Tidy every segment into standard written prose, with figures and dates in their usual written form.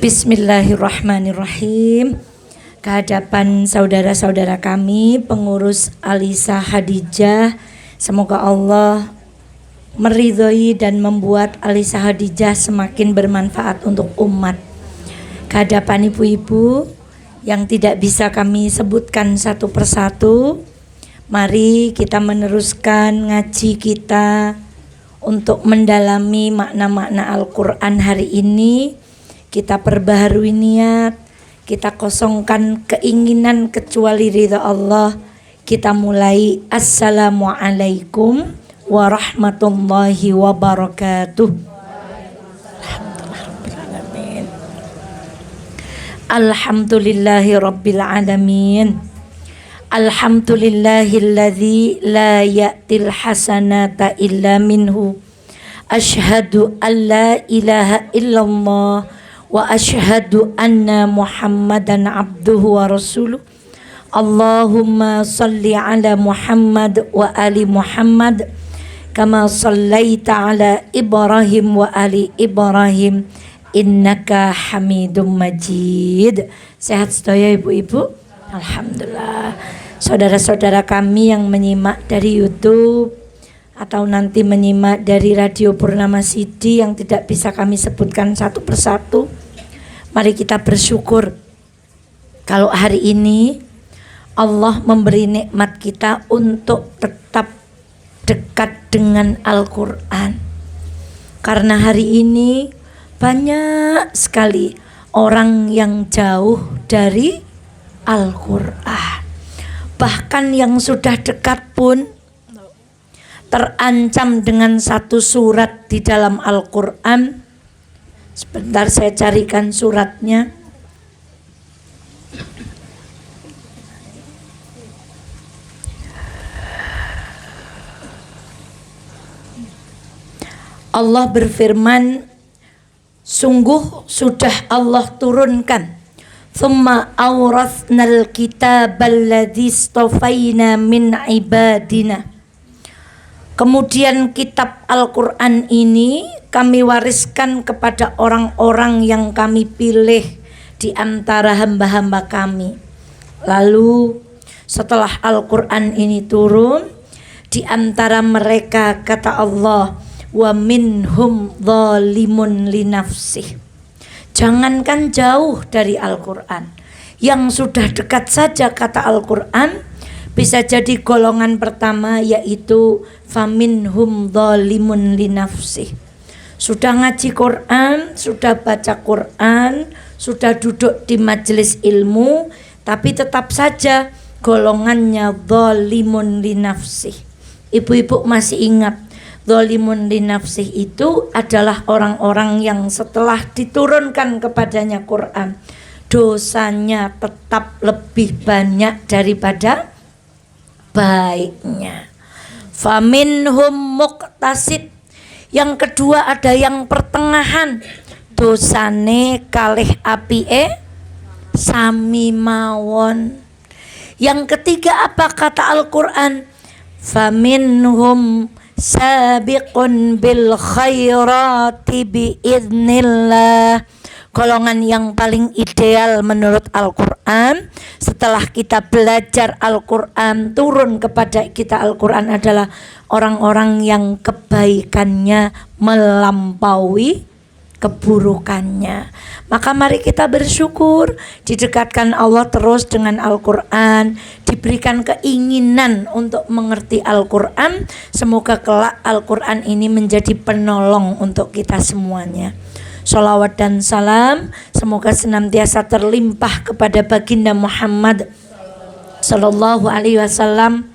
Bismillahirrahmanirrahim. Kehadapan saudara-saudara kami, pengurus Alisa Hadijah, semoga Allah meridhoi dan membuat Alisa Hadijah semakin bermanfaat untuk umat. Kehadapan ibu-ibu yang tidak bisa kami sebutkan satu persatu, mari kita meneruskan ngaji kita untuk mendalami makna-makna Al-Quran hari ini. Kita perbaharui niat, kita kosongkan keinginan kecuali ridha Allah. Kita mulai. Assalamualaikum warahmatullahi wabarakatuh. Alhamdulillahi rabbil alamin. Alhamdulillahilladzi la ya'til hasanata illa minhu. Ashhadu an la ilaha illallah wa ashhadu anna Muhammadan abduhu wa rasuluh. Allahumma salli ala Muhammad wa ali Muhammad kama sallaita ala Ibrahim wa ali Ibrahim innaka Hamidum Majid. Sehat sedaya ibu-ibu? Alhamdulillah. Saudara-saudara kami yang menyimak dari YouTube atau nanti menyimak dari Radio Purnama Sidi yang tidak bisa kami sebutkan satu persatu, mari kita bersyukur kalau hari ini Allah memberi nikmat kita untuk tetap dekat dengan Al-Quran. Karena hari ini banyak sekali orang yang jauh dari Al-Quran. Bahkan yang sudah dekat pun terancam dengan satu surat di dalam Al-Quran. Sebentar saya carikan suratnya. Allah berfirman, sungguh sudah Allah turunkan, thumma awrathnal kitabal ladzi istafaina min ibadina. Kemudian kitab Al-Quran ini kami wariskan kepada orang-orang yang kami pilih di antara hamba-hamba kami. Lalu setelah Al-Quran ini turun, di antara mereka kata Allah, wa minhum zalimun li nafsih. Jangankan jauh dari Al-Quran, yang sudah dekat saja kata Al-Quran bisa jadi golongan pertama, yaitu faminhum zalimun li nafsih. Sudah ngaji Quran, sudah baca Quran, sudah duduk di majelis ilmu, tapi tetap saja golongannya zalimun li nafsih. Ibu-ibu masih ingat zalimun li nafsih itu adalah orang-orang yang setelah diturunkan kepadanya Quran, dosanya tetap lebih banyak daripada baiknya. Faminhum muqtasid. Yang kedua ada yang pertengahan, dosane kalih apike sami mawon. Yang ketiga apa kata Al-Quran? Faminhum sabiqun bil khairati biiznillah. Golongan yang paling ideal menurut Al-Quran setelah kita belajar Al-Quran, turun kepada kita Al-Quran adalah orang-orang yang kebaikannya melampaui keburukannya. Maka mari kita bersyukur, didekatkan Allah terus dengan Al-Quran, diberikan keinginan untuk mengerti Al-Quran. Semoga kelak Al-Quran ini menjadi penolong untuk kita semuanya. Sholawat dan salam semoga senantiasa terlimpah kepada baginda Muhammad Sallallahu Alaihi Wasallam.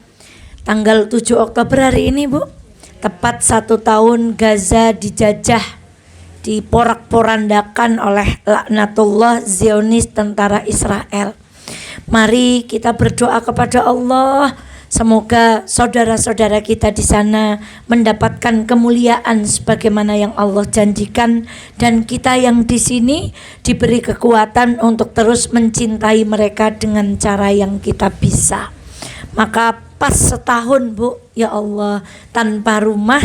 Tanggal 7 Oktober hari ini Bu, tepat 1 tahun Gaza dijajah, diporak-porandakan oleh laknatullah Zionis tentara Israel. Mari kita berdoa kepada Allah, semoga saudara-saudara kita di sana mendapatkan kemuliaan sebagaimana yang Allah janjikan, dan kita yang di sini diberi kekuatan untuk terus mencintai mereka dengan cara yang kita bisa. Maka pas setahun Bu, ya Allah, tanpa rumah,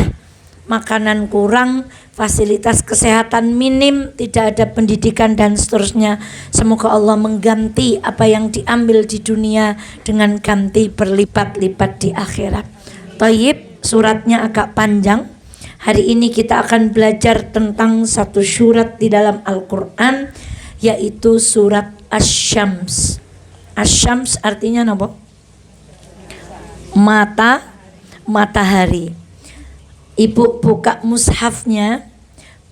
makanan kurang, fasilitas kesehatan minim, tidak ada pendidikan dan seterusnya. Semoga Allah mengganti apa yang diambil di dunia dengan ganti berlipat-lipat di akhirat. Thayyib, suratnya agak panjang. Hari ini kita akan belajar tentang satu surat di dalam Al-Quran, yaitu surat Asy-Syams. Asy-Syams artinya apa? Matahari. Ibu buka mushafnya,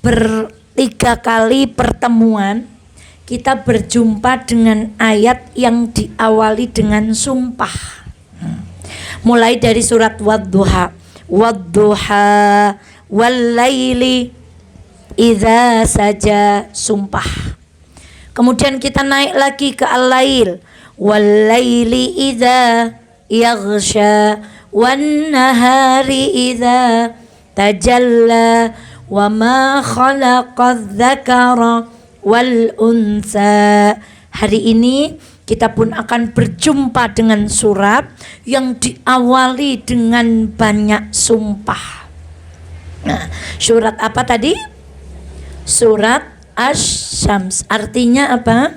bertiga kali pertemuan kita berjumpa dengan ayat yang diawali dengan sumpah. Mulai dari surat Wadduha, wal-laili idza saja, sumpah. Kemudian kita naik lagi ke al-lail, wal-laili idza yaghsha, wan-nahari idza tajalla, wa ma khalaqadz dzakara wal unsa. Hari ini kita pun akan berjumpa dengan surat yang diawali dengan banyak sumpah. Nah, surat apa tadi? Surat Asy-Syams, artinya apa?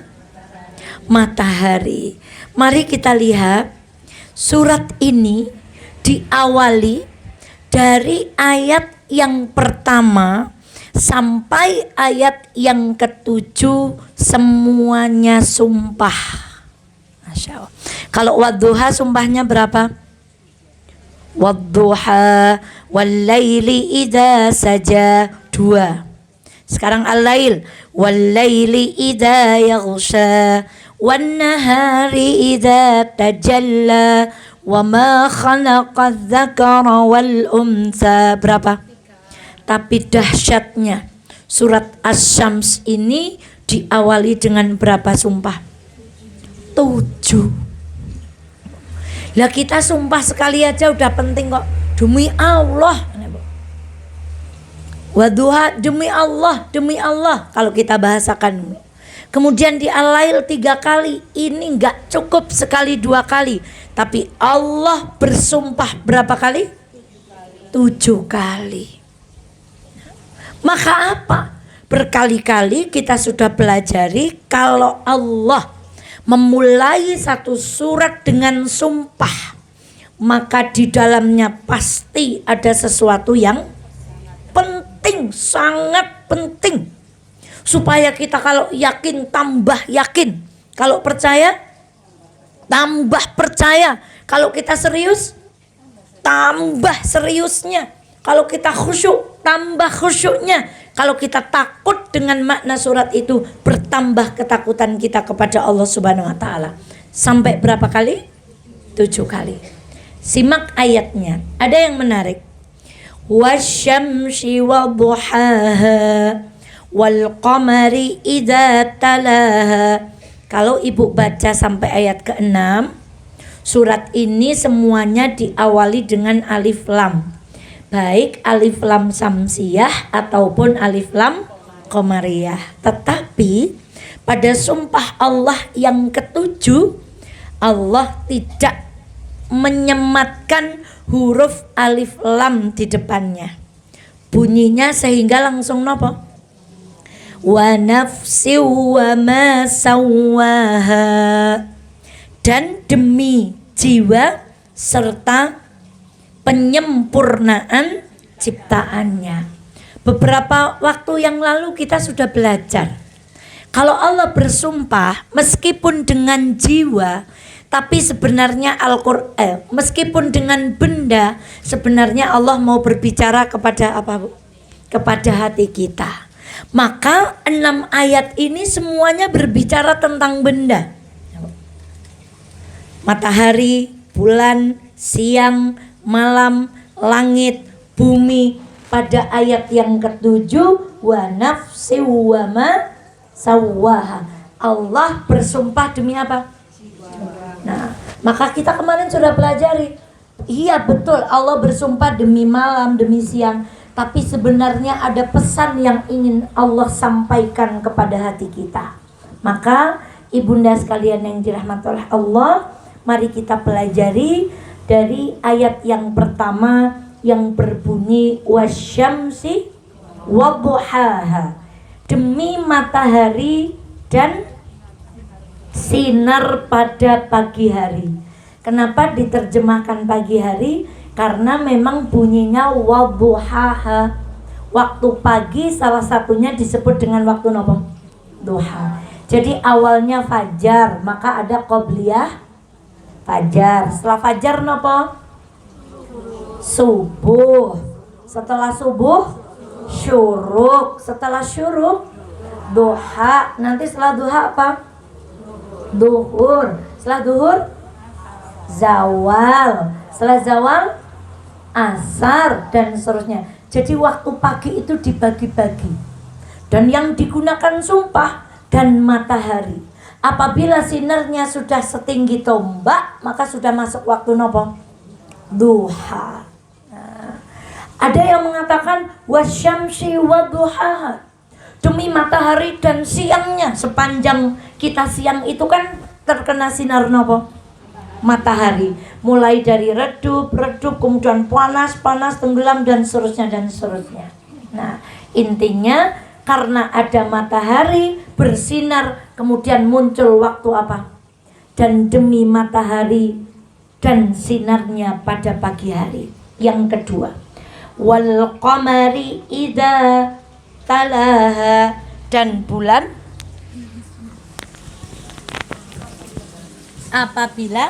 Matahari. Mari kita lihat surat ini diawali dari ayat yang pertama sampai ayat yang ketujuh, semuanya sumpah. Masya Allah. Kalau Wadduha sumpahnya berapa? Wadduha wal-laili idza saja, 2. Sekarang al-lail, wal-laili idza yaghsha, wan-nahari idza tajalla, wa ma khalaqadz dzakara wal unsa. Berapa? Tapi dahsyatnya surat Asy-Syams ini diawali dengan berapa sumpah? 7. Lah kita sumpah sekali aja udah penting kok. Demi Allah. Wadduha, demi Allah, demi Allah kalau kita bahasakan. Kemudian di al-lail 3 kali. Ini enggak cukup sekali 2 kali. Tapi Allah bersumpah berapa kali? 7 kali. Maka apa? Berkali-kali kita sudah pelajari kalau Allah memulai satu surat dengan sumpah, maka di dalamnya pasti ada sesuatu yang penting, sangat penting. Supaya kita kalau yakin tambah yakin, kalau percaya tambah percaya, kalau kita serius tambah seriusnya, kalau kita khusyuk tambah khusyuknya, kalau kita takut dengan makna surat itu bertambah ketakutan kita kepada Allah Subhanahu wa taala. Sampai berapa kali? 7 kali. Simak ayatnya. Ada yang menarik. Wasyamsi wadduhaha wal qamari idza talaha. Kalau ibu baca sampai ayat ke-6, surat ini semuanya diawali dengan alif lam. Baik alif lam samsiyah ataupun alif lam qamariyah. Tetapi pada sumpah Allah yang ke-7, Allah tidak menyematkan huruf alif lam di depannya. Bunyinya sehingga langsung nopo? Wa nafsi wa ma sawwaha, dan demi jiwa serta penyempurnaan ciptaannya. Beberapa waktu yang lalu kita sudah belajar kalau Allah bersumpah meskipun dengan jiwa, tapi sebenarnya Al-Qur'an meskipun dengan benda, sebenarnya Allah mau berbicara kepada apa, Bu? Kepada hati kita. Maka 6 ayat ini semuanya berbicara tentang benda. Matahari, bulan, siang, malam, langit, bumi. Pada ayat yang ke-7, wa nafsi wa ma sawwaha, Allah bersumpah demi apa? Nah, maka kita kemarin sudah pelajari. Iya betul, Allah bersumpah demi malam, demi siang. Tapi sebenarnya ada pesan yang ingin Allah sampaikan kepada hati kita. Maka ibunda sekalian yang dirahmati oleh Allah, mari kita pelajari dari ayat yang pertama yang berbunyi wasyamsi wadduhaha, demi matahari dan sinar pada pagi hari. Kenapa diterjemahkan pagi hari? Karena memang bunyinya wadduhaha. Waktu pagi salah satunya disebut dengan waktu nopo? Duha. Jadi awalnya fajar, maka ada qobliyah fajar. Setelah fajar nopo? Subuh. Setelah subuh syuruk. Setelah syuruk duha. Nanti setelah duha apa? Duhur. Setelah duhur zawal. Setelah zawal asar dan seterusnya. Jadi waktu pagi itu dibagi-bagi. Dan yang digunakan sumpah dan matahari. Apabila sinarnya sudah setinggi tombak, maka sudah masuk waktu nopo? Duha. Ada yang mengatakan wasyamsi wadduhaha, demi matahari dan siangnya. Sepanjang kita siang itu kan terkena sinar nopo? Matahari. Mulai dari redup, kemudian panas, tenggelam dan seterusnya. Nah, intinya karena ada matahari bersinar, kemudian muncul waktu apa? Dan demi matahari dan sinarnya pada pagi hari. Yang kedua, wal qamari idza talaha, dan bulan apabila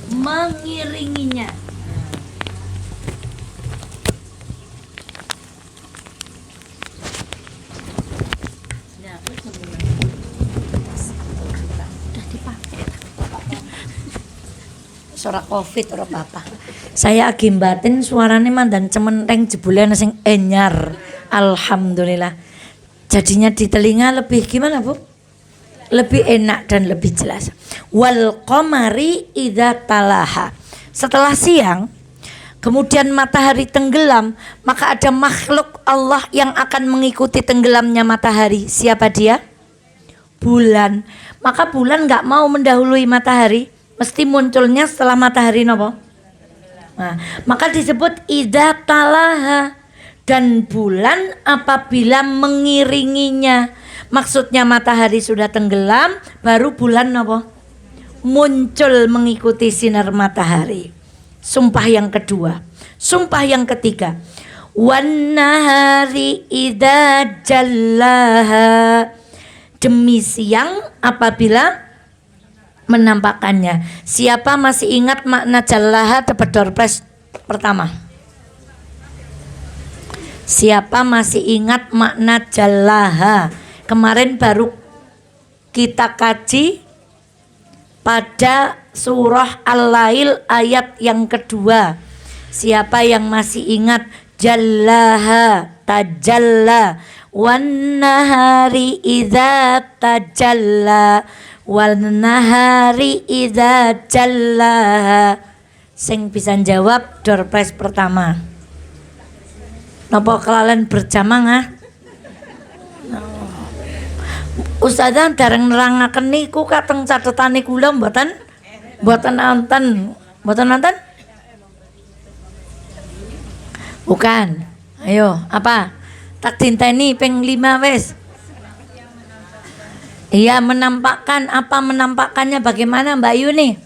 mengiringinya. Suara covid ora apa-apa. Saya agi batin suarane mandan cementeng jebule sing enyar. Alhamdulillah. Jadinya di telinga lebih gimana, Bu? Lebih enak dan lebih jelas. Wal qamari idza talaha. Setelah siang, kemudian matahari tenggelam, maka ada makhluk Allah yang akan mengikuti tenggelamnya matahari. Siapa dia? Bulan. Maka bulan enggak mau mendahului matahari, mesti munculnya setelah matahari nopo? Nah, maka disebut idza talaha. Dan bulan apabila mengiringinya. Maksudnya matahari sudah tenggelam, baru bulan nopo? Muncul mengikuti sinar matahari. Sumpah yang kedua. Sumpah yang ketiga. Wan nahari idza jallaha, demi siang apabila menampakkannya. Siapa masih ingat makna jallaha? Dapat door prize pertama. Siapa masih ingat makna jallaha? Kemarin baru kita kaji pada surah Al-Lail ayat yang kedua. Siapa yang masih ingat jallaha, tajalla, wan nahari idza tajalla, wan nahari idza jallaha. Sing bisa jawab door prize pertama. Napa kelalen berjamaah? Ustazah dereng nerangaken niku kateng catetane kula mboten nonton. Bukan. Ayo, apa? Tak dinteni ping 5 wis. Iya, menampakkan apa, menampakkannya bagaimana Mbak Yuni?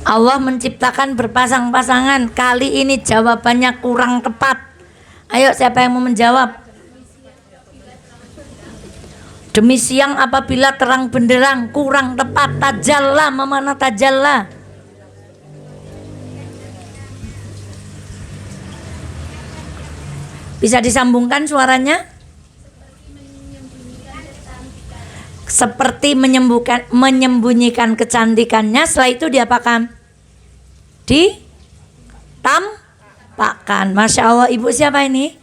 Allah menciptakan berpasang-pasangan. Kali ini jawabannya kurang tepat. Ayo, siapa yang mau menjawab? Demi siang apabila terang benderang, kurang tepat. Tajalla, mana tajalla? Bisa disambungkan suaranya? Seperti menyembunyikan kecantikannya. Setelah itu diapakan? Ditampakkan. Masya Allah. Ibu siapa ini?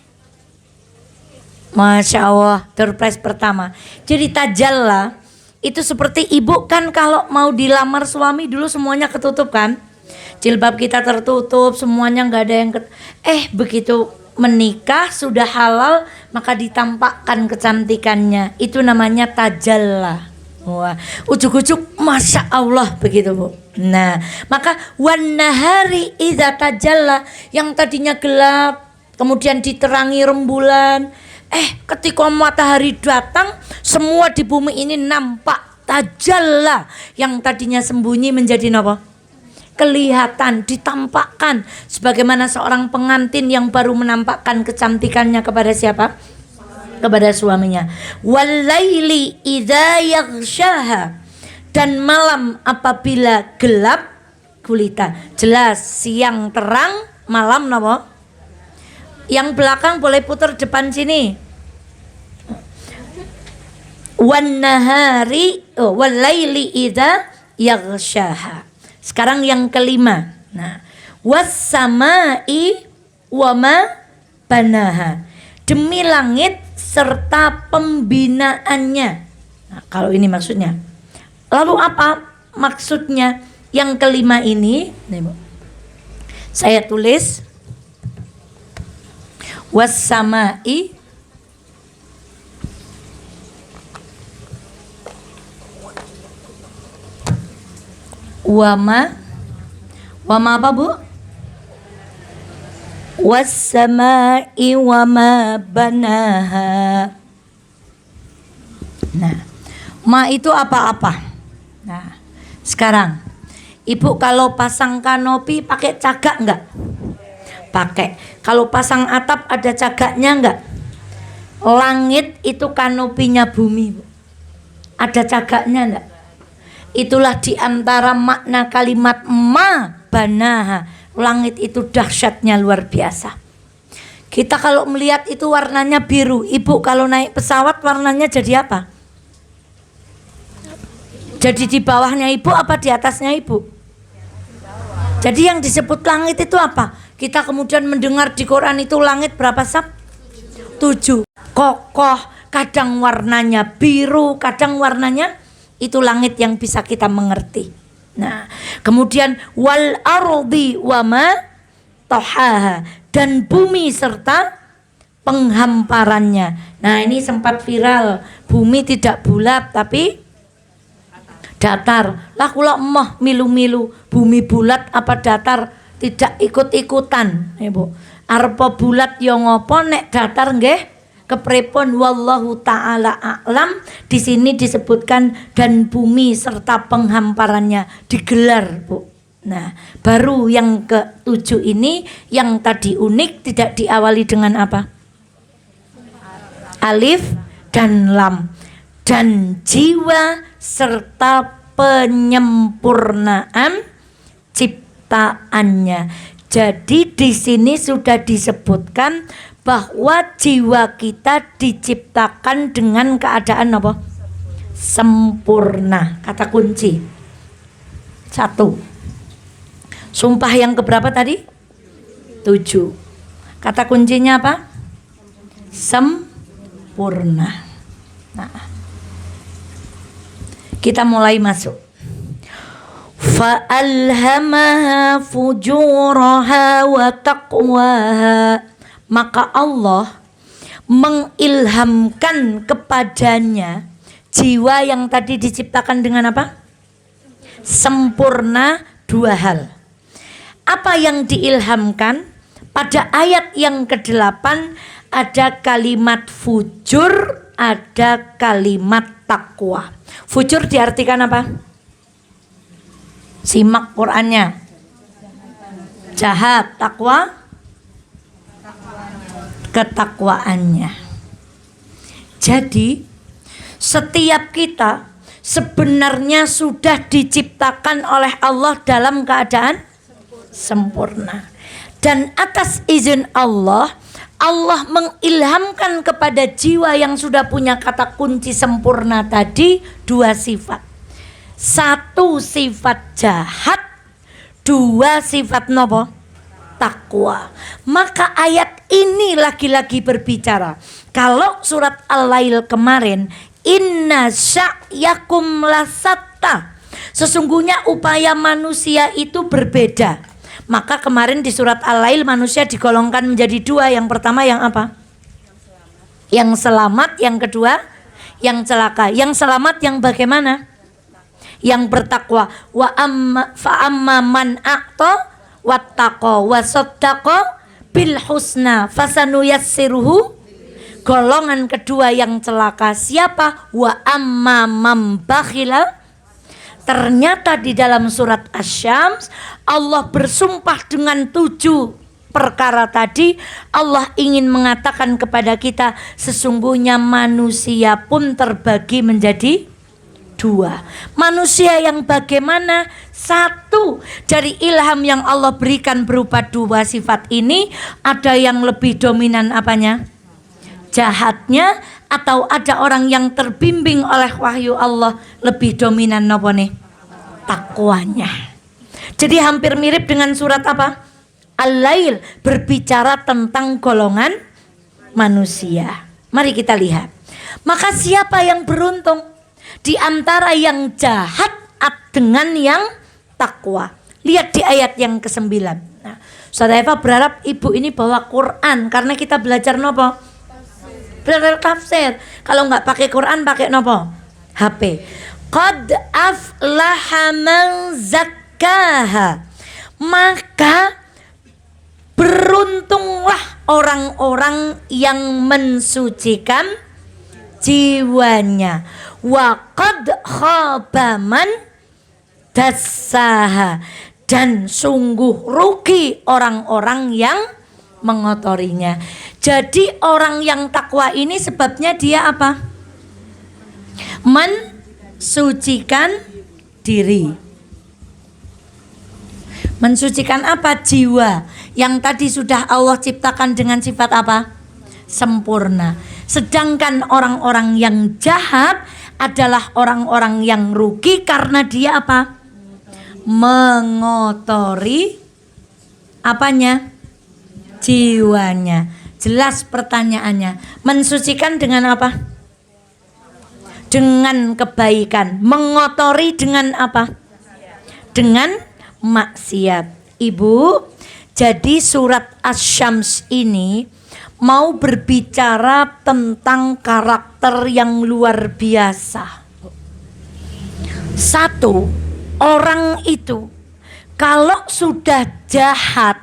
Masya Allah. Door prize pertama. Jadi tajalla itu seperti ibu kan kalau mau dilamar suami dulu semuanya ketutup kan? Jilbab kita tertutup, semuanya nggak ada yang begitu menikah sudah halal maka ditampakkan kecantikannya. Itu namanya tajalla. Wah, ujuk-ujuk Masya Allah begitu Bu. Nah, maka wan nahari idza tajalla, yang tadinya gelap kemudian diterangi rembulan. Ketika matahari datang, semua di bumi ini nampak. Tajalla, yang tadinya sembunyi menjadi apa? Kelihatan, ditampakkan. Sebagaimana seorang pengantin yang baru menampakkan kecantikannya kepada siapa? Kepada suaminya. Walaili idza yaghshaha, dan malam apabila gelap gulita. Jelas siang terang, malam napa? Yang belakang boleh putar depan sini. Wan nahari wal laili idza yaghshaha. Sekarang yang kelima. Nah, was samai wa ma banaha. Demi langit serta pembinaannya. Nah, kalau ini maksudnya. Lalu apa maksudnya yang kelima ini? Saya tulis was samai wama apa Bu? Was samai wama banaha. Nah, ma itu apa-apa. Nah, sekarang Ibu kalau pasang kanopi pakai cagak enggak? Pakai. Kalau pasang atap ada cagaknya enggak? Langit itu kanopinya bumi, Bu. Ada cagaknya enggak? Itulah diantara makna kalimat ma banaha. Langit itu dahsyatnya luar biasa. Kita kalau melihat itu warnanya biru. Ibu kalau naik pesawat warnanya jadi apa? Jadi di bawahnya Ibu apa di atasnya Ibu? Jadi yang disebut langit itu apa? Kita kemudian mendengar di Quran itu langit berapa sab? 7. Kokoh, kadang warnanya biru, kadang warnanya itu langit yang bisa kita mengerti. Nah, kemudian wal ardi wa ma tahaha, dan bumi serta penghamparannya. Nah, ini sempat viral. Bumi tidak bulat tapi datar. Lah kula emoh milu-milu, bumi bulat apa datar? Tidak ikut-ikutan, Ibu. Arepa bulat ya ngopo, nek datar nggih kepripun, wallahu taala a'lam. Di sini disebutkan dan bumi serta penghamparannya digelar, Bu. Nah, baru yang ke-7 ini yang tadi unik tidak diawali dengan apa? Alif dan lam. Dan jiwa serta penyempurnaan ciptaannya. Jadi di sini sudah disebutkan bahwa jiwa kita diciptakan dengan keadaan apa? Sempurna. Kata kunci 1. Sumpah yang keberapa tadi? 7. Kata kuncinya apa? Sempurna. Nah, kita mulai masuk. Fa'alhamaha fujuraha wa taqwaha. Maka Allah mengilhamkan kepadanya jiwa yang tadi diciptakan dengan apa? Sempurna 2 hal. Apa yang diilhamkan? Pada ayat yang ke-8 ada kalimat fujur, ada kalimat takwa. Fujur diartikan apa? Simak Qur'annya. Jahat. Takwa? Ketakwaannya. Jadi setiap kita sebenarnya sudah diciptakan oleh Allah dalam keadaan sempurna. Dan atas izin Allah, Allah mengilhamkan kepada jiwa yang sudah punya kata kunci sempurna tadi 2 sifat. 1 sifat jahat, 2 sifat nopo? Takwa. Maka ayat ini lagi-lagi berbicara. Kalau surat Al-Lail kemarin, inna sa'yakum lasatta, sesungguhnya upaya manusia itu berbeda. Maka kemarin di surat Al-Lail manusia digolongkan menjadi 2. Yang pertama yang apa? Yang selamat. Yang kedua yang celaka. Yang selamat yang bagaimana? yang bertakwa. Wa amma fa amma man a'ta wattaqa wa saddaqa bil husna fasanuyassiruhu. Golongan kedua yang celaka siapa? Wa amma man bakhila. Ternyata di dalam surat Asy-Syams Allah bersumpah dengan 7 perkara tadi. Allah ingin mengatakan kepada kita, sesungguhnya manusia pun terbagi menjadi 2. Manusia yang bagaimana? 1, dari ilham yang Allah berikan berupa 2 sifat ini, ada yang lebih dominan apanya? Jahatnya. Atau ada orang yang terbimbing oleh wahyu Allah, lebih dominan apa nih? Takwanya. Jadi hampir mirip dengan surat apa? Al-Lail, berbicara tentang golongan manusia. Mari kita lihat. Maka siapa yang beruntung di antara yang jahat dengan yang takwa? Lihat di ayat yang ke-9. Nah, Saudara Eva berharap ibu ini bawa Quran karena kita belajar nopo? Belajar tafsir. Kalau nggak pakai Quran pakai nopo? HP. Qad aflaha man zakkaha. Maka beruntunglah orang-orang yang mensucikan jiwanya. Wa qad khaba man dassaha. Dan sungguh rugi orang-orang yang mengotorinya. Jadi orang yang takwa ini sebabnya dia apa? Mensucikan diri. Mensucikan apa? Jiwa. Yang tadi sudah Allah ciptakan dengan sifat apa? Sempurna. Sedangkan orang-orang yang jahat adalah orang-orang yang rugi karena dia apa? Mengotori apanya? Jiwanya. Jelas pertanyaannya. Mensucikan dengan apa? Dengan kebaikan. Mengotori dengan apa? Dengan maksiat. Ibu, jadi surat Asy-Syams ini mau berbicara tentang karakter yang luar biasa. 1, orang itu kalau sudah jahat,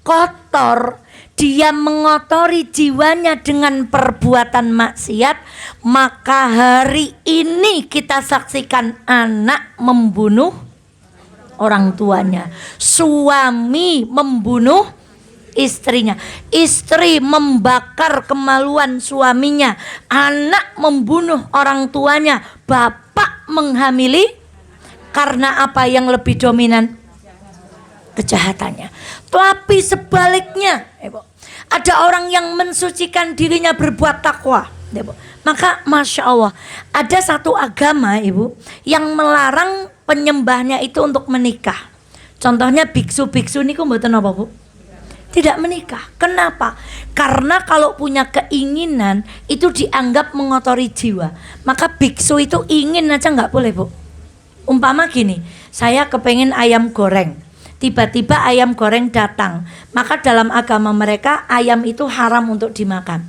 kotor, dia mengotori jiwanya dengan perbuatan maksiat, maka hari ini kita saksikan anak membunuh orang tuanya, suami membunuh istrinya, istri membakar kemaluan suaminya, anak membunuh orang tuanya, bapak menghamili. Karena apa yang lebih dominan? Kejahatannya. Tapi sebaliknya, ada orang yang mensucikan dirinya berbuat takwa. Maka Masya Allah, ada satu agama ibu yang melarang penyembahnya itu untuk menikah. Contohnya biksu-biksu ini mboten apa bu? Tidak menikah. Kenapa? Karena kalau punya keinginan itu dianggap mengotori jiwa. Maka biksu itu ingin aja nggak boleh bu. Umpama gini, saya kepengen ayam goreng. Tiba-tiba ayam goreng datang. Maka dalam agama mereka ayam itu haram untuk dimakan.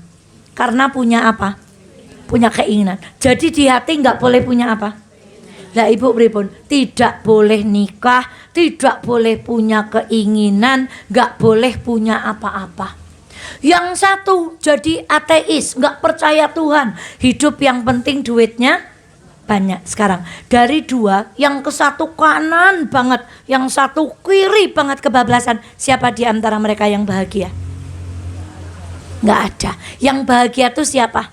Karena punya apa? Punya keinginan. Jadi di hati nggak boleh punya apa? Lah ibu pripun? Tidak boleh nikah, tidak boleh punya keinginan, nggak boleh punya apa-apa. Yang satu jadi ateis, nggak percaya Tuhan, hidup yang penting duitnya banyak. Sekarang dari 2, yang ke satu kanan banget, yang satu kiri banget kebablasan. Siapa di antara mereka yang bahagia? Nggak ada. Yang bahagia tuh siapa?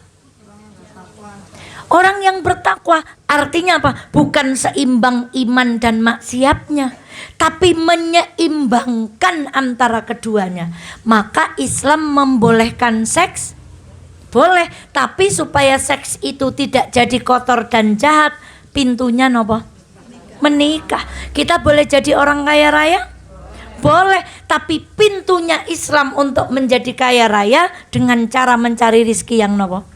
Orang yang bertakwa. Artinya apa? Bukan seimbang iman dan maksiatnya, tapi menyeimbangkan antara keduanya. Maka Islam membolehkan seks, boleh, tapi supaya seks itu tidak jadi kotor dan jahat, pintunya nopo? Menikah. Kita boleh jadi orang kaya raya? Boleh, tapi pintunya Islam untuk menjadi kaya raya dengan cara mencari rizki yang nopo?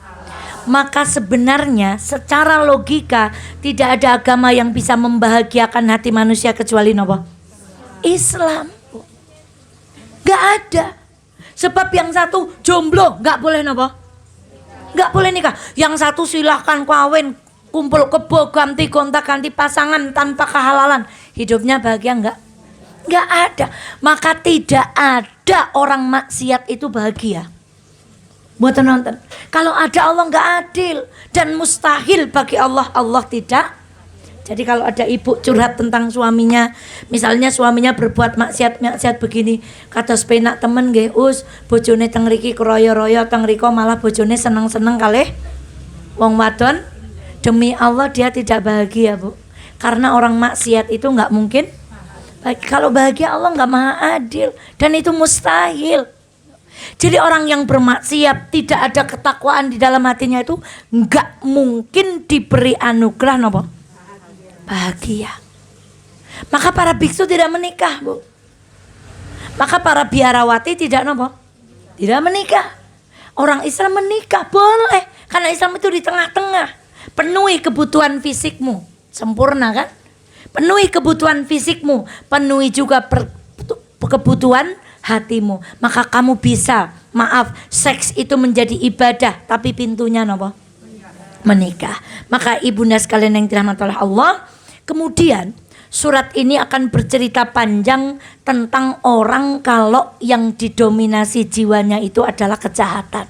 Maka sebenarnya secara logika tidak ada agama yang bisa membahagiakan hati manusia kecuali nopo? Islam. Gak ada. Sebab yang satu jomblo gak boleh nopo? Gak boleh nikah. Yang satu silahkan kawin, kumpul kebo, ganti gonta, ganti pasangan tanpa kehalalan. Hidupnya bahagia enggak? Enggak ada. Maka tidak ada orang maksiat itu bahagia. Buat nonton. Kalau ada Allah enggak adil dan mustahil bagi Allah. Allah tidak. Jadi kalau ada ibu curhat tentang suaminya, misalnya suaminya berbuat maksiat begini, kata sepenak temen nggih, us bojone teng mriki keroyo-royo, teng mriko malah bojone seneng-seneng kalih wong wadon. Demi Allah dia tidak bahagia, Bu. Karena orang maksiat itu enggak mungkin. Kalau bahagia Allah enggak maha adil dan itu mustahil. Jadi orang yang bermaksiat tidak ada ketakwaan di dalam hatinya itu enggak mungkin diberi anugerah napa? Bahagia. Maka para biksu tidak menikah, Bu. Maka para biarawati tidak napa? Tidak menikah. Orang Islam menikah boleh karena Islam itu di tengah-tengah. Penuhi kebutuhan fisikmu, sempurna kan? Penuhi kebutuhan fisikmu, penuhi juga kebutuhan hatimu. Maka kamu bisa, maaf, seks itu menjadi ibadah, tapi pintunya napa? Menikah. Maka ibunda sekalian yang dirahmati oleh Allah, kemudian surat ini akan bercerita panjang tentang orang kalau yang didominasi jiwanya itu adalah kejahatan.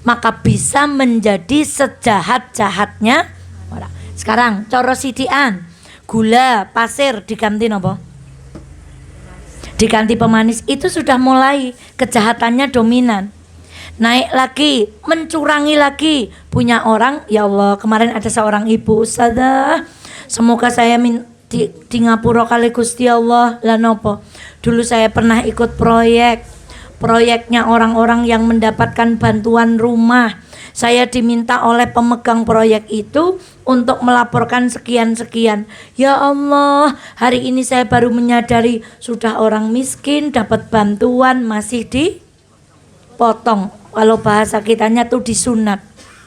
Maka bisa menjadi sejahat-jahatnya. Sekarang coro sidian, gula, pasir diganti napa? Diganti pemanis, itu sudah mulai kejahatannya dominan. Naik lagi, mencurangi lagi. Punya orang, ya Allah, kemarin ada seorang ibu, Ustazah, semoga saya di ngapura kali Gusti Allah. Lah nopo? Dulu saya pernah ikut proyeknya orang-orang yang mendapatkan bantuan rumah. Saya diminta oleh pemegang proyek itu untuk melaporkan sekian-sekian. Ya Allah, hari ini saya baru menyadari sudah orang miskin dapat bantuan masih dipotong. Kalau bahasa kitanya tuh disunat.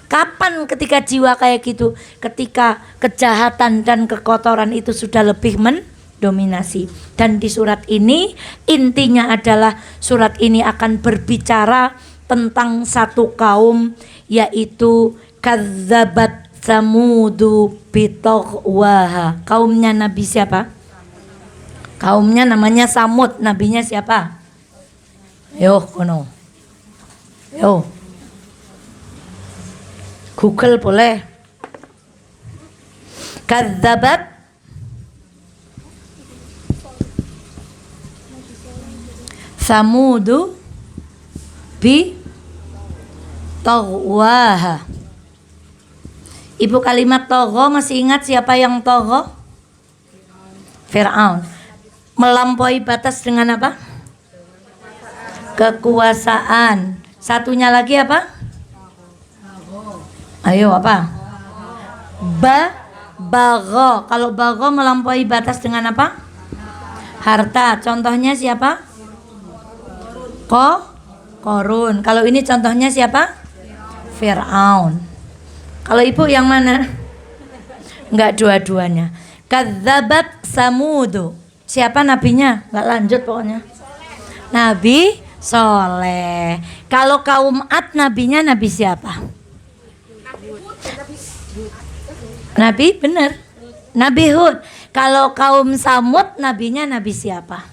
Kapan ketika jiwa kayak gitu? Ketika kejahatan dan kekotoran itu sudah lebih mendominasi. Dan di surat ini intinya adalah surat ini akan berbicara tentang satu kaum, yaitu kadzabat samudu bitaghwaha. Kaumnya Nabi siapa? Kaumnya namanya Samud. Nabinya siapa? Yo kono. Yo. Google boleh. Kadzabat samudu bi taghwaha. Ibu kalimat tagha masih ingat siapa yang tagha? Fir'aun. Melampaui batas dengan apa? Kekuasaan. Satunya lagi apa? Ayo apa? Bagha. Kalau bagha melampaui batas dengan apa? Harta. Contohnya siapa? Korun. Kalau ini contohnya siapa? Fir'aun. Kalau ibu yang mana? Enggak, dua-duanya. Kadzabat samudu. Siapa nabinya? Enggak lanjut pokoknya. Nabi Soleh. Kalau kaum Ad nabinya nabi siapa? Nabi benar. Nabi Hud. Kalau kaum Samud nabinya nabi siapa?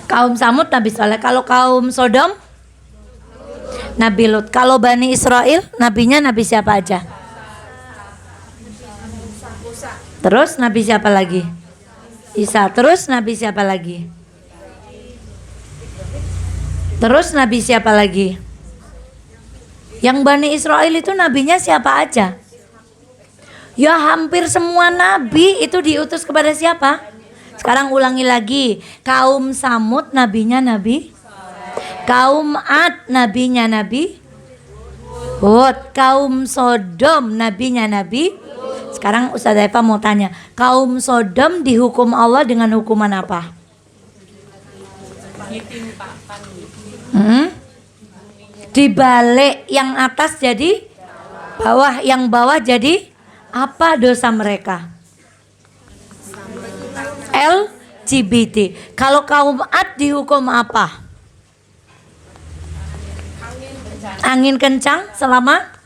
Kaum Samud Nabi Saleh. Kalau kaum Sodom Nabi Lut. Kalau Bani Israel nabinya nabi siapa aja? Terus nabi siapa lagi? Isa. Terus nabi siapa lagi? Terus nabi siapa lagi? Yang Bani Israel itu nabinya siapa aja? Ya hampir semua nabi itu diutus kepada siapa? Sekarang ulangi lagi. Kaum Samud nabinya nabi. Kaum Ad nabinya nabi Hud. Kaum Sodom nabinya nabi. Sekarang Ustazah Eva mau tanya, kaum Sodom dihukum Allah dengan hukuman apa? Dibalik yang atas jadi bawah, yang bawah jadi apa dosa mereka? LGBT. Kalau kaum Ad dihukum apa? Angin kencang selama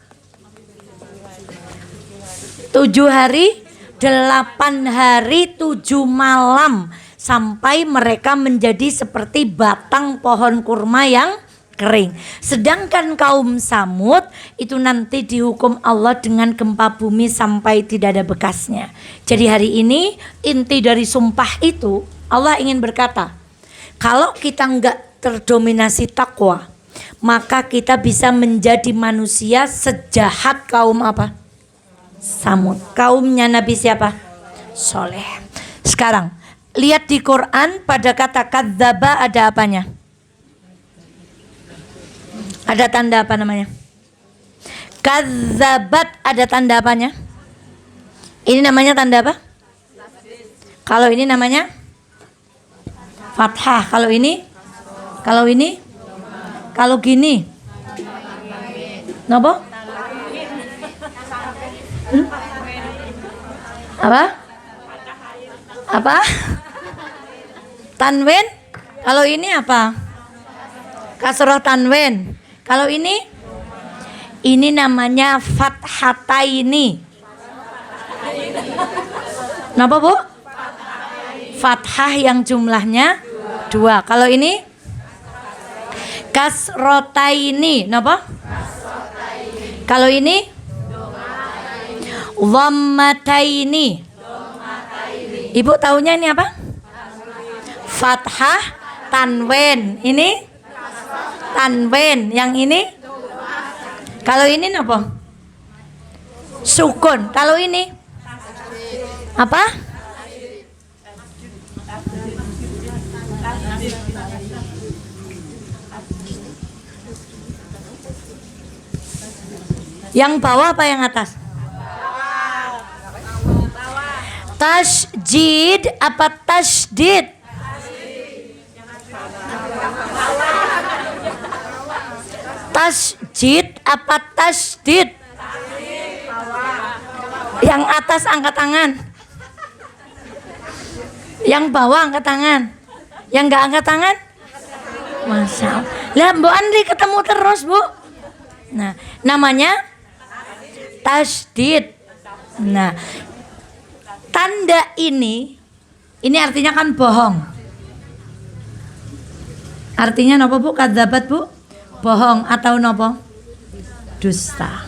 7 hari, 8 hari, 7 malam, sampai mereka menjadi seperti batang pohon kurma yang kering. Sedangkan kaum Samud itu nanti dihukum Allah dengan gempa bumi sampai tidak ada bekasnya. Jadi hari ini inti dari sumpah itu Allah ingin berkata, kalau kita enggak terdominasi takwa, maka kita bisa menjadi manusia sejahat kaum apa? Samud. Kaumnya Nabi siapa? Soleh. Sekarang lihat di Quran pada kata kadzaba ada apanya? Ada tanda apa namanya? Kadzabat ada tanda apanya? Ini namanya tanda apa? Kalau ini namanya fathah. Kalau ini? Kalau gini? Napa? Apa? Tanwin? Kalau ini apa? Kasroh tanwin. Kalau ini namanya fathataini. Kenapa Bu? Fathah yang jumlahnya 2. Kalau ini kasrotaini. Kenapa? Kalau ini dhammataini. Ibu tahunya ini apa? Fathah tanwin. Ini tanwin. Yang ini? Kalau ini apa? Sukun. Kalau ini? Apa? Yang bawah apa yang atas? Tasjid apa tasdid? Tasjid apa tasdid? Yang atas angkat tangan. Yang bawah angkat tangan. Yang enggak angkat tangan? Masya Allah. Lah Bu Andri ketemu terus Bu. Nah, namanya tasdid. Nah, tanda ini artinya kan bohong. Artinya napa Bu? Kadzabat Bu? Bohong atau napa? Dusta.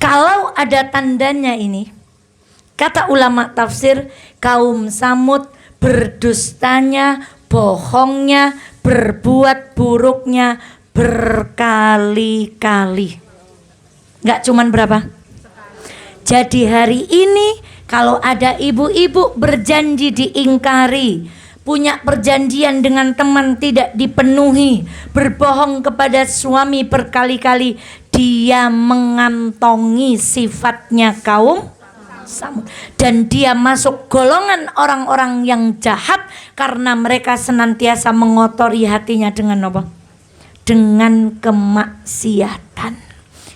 Kalau ada tandanya ini, kata ulama tafsir, kaum Samud berdustanya, bohongnya, berbuat buruknya berkali-kali. Enggak cuman berapa? Jadi hari ini kalau ada ibu-ibu berjanji diingkari, punya perjanjian dengan teman tidak dipenuhi, berbohong kepada suami berkali-kali, dia mengantongi sifatnya kaum Samud. Dan dia masuk golongan orang-orang yang jahat karena mereka senantiasa mengotori hatinya dengan apa? Dengan kemaksiatan.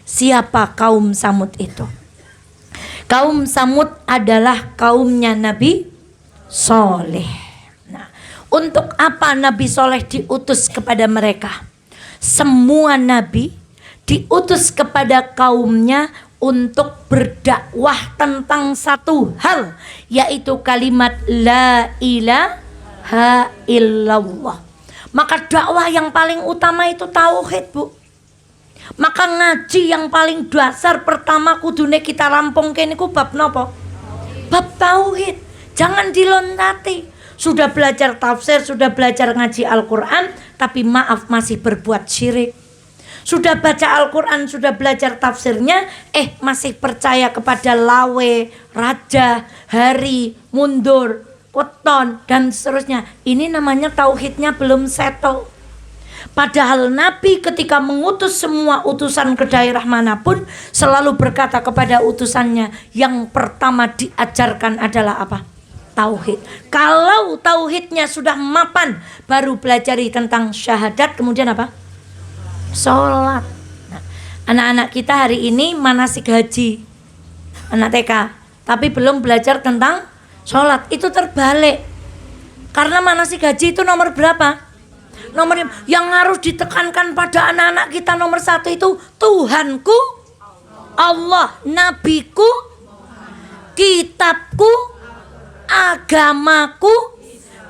Siapa kaum Samud itu? Kaum Samud adalah kaumnya Nabi Soleh. Nah, untuk apa Nabi Soleh diutus kepada mereka? Semua Nabi diutus kepada kaumnya untuk berdakwah tentang satu hal, yaitu kalimat la ilaha illallah. Maka dakwah yang paling utama itu tauhid Bu. Maka ngaji yang paling dasar pertama kudune kita rampungke niku bab napa? Bab tauhid. Jangan dilontati. Sudah belajar tafsir, sudah belajar ngaji Al-Qur'an, tapi maaf masih berbuat syirik. Sudah baca Al-Qur'an, sudah belajar tafsirnya, masih percaya kepada lawe, raja, hari, mundur, weton dan seterusnya. Ini namanya tauhidnya belum settle. Padahal Nabi ketika mengutus semua utusan ke daerah manapun selalu berkata kepada utusannya, yang pertama diajarkan adalah apa? Tauhid. Kalau tauhidnya sudah mapan, baru pelajari tentang syahadat, kemudian apa? Sholat. Nah, anak-anak kita hari ini manasik haji, anak TK, tapi belum belajar tentang sholat. Itu terbalik. Karena manasik haji itu nomor berapa? Nomor yang harus ditekankan pada anak-anak kita nomor satu itu Tuhanku, Allah, nabiku, kitabku, agamaku.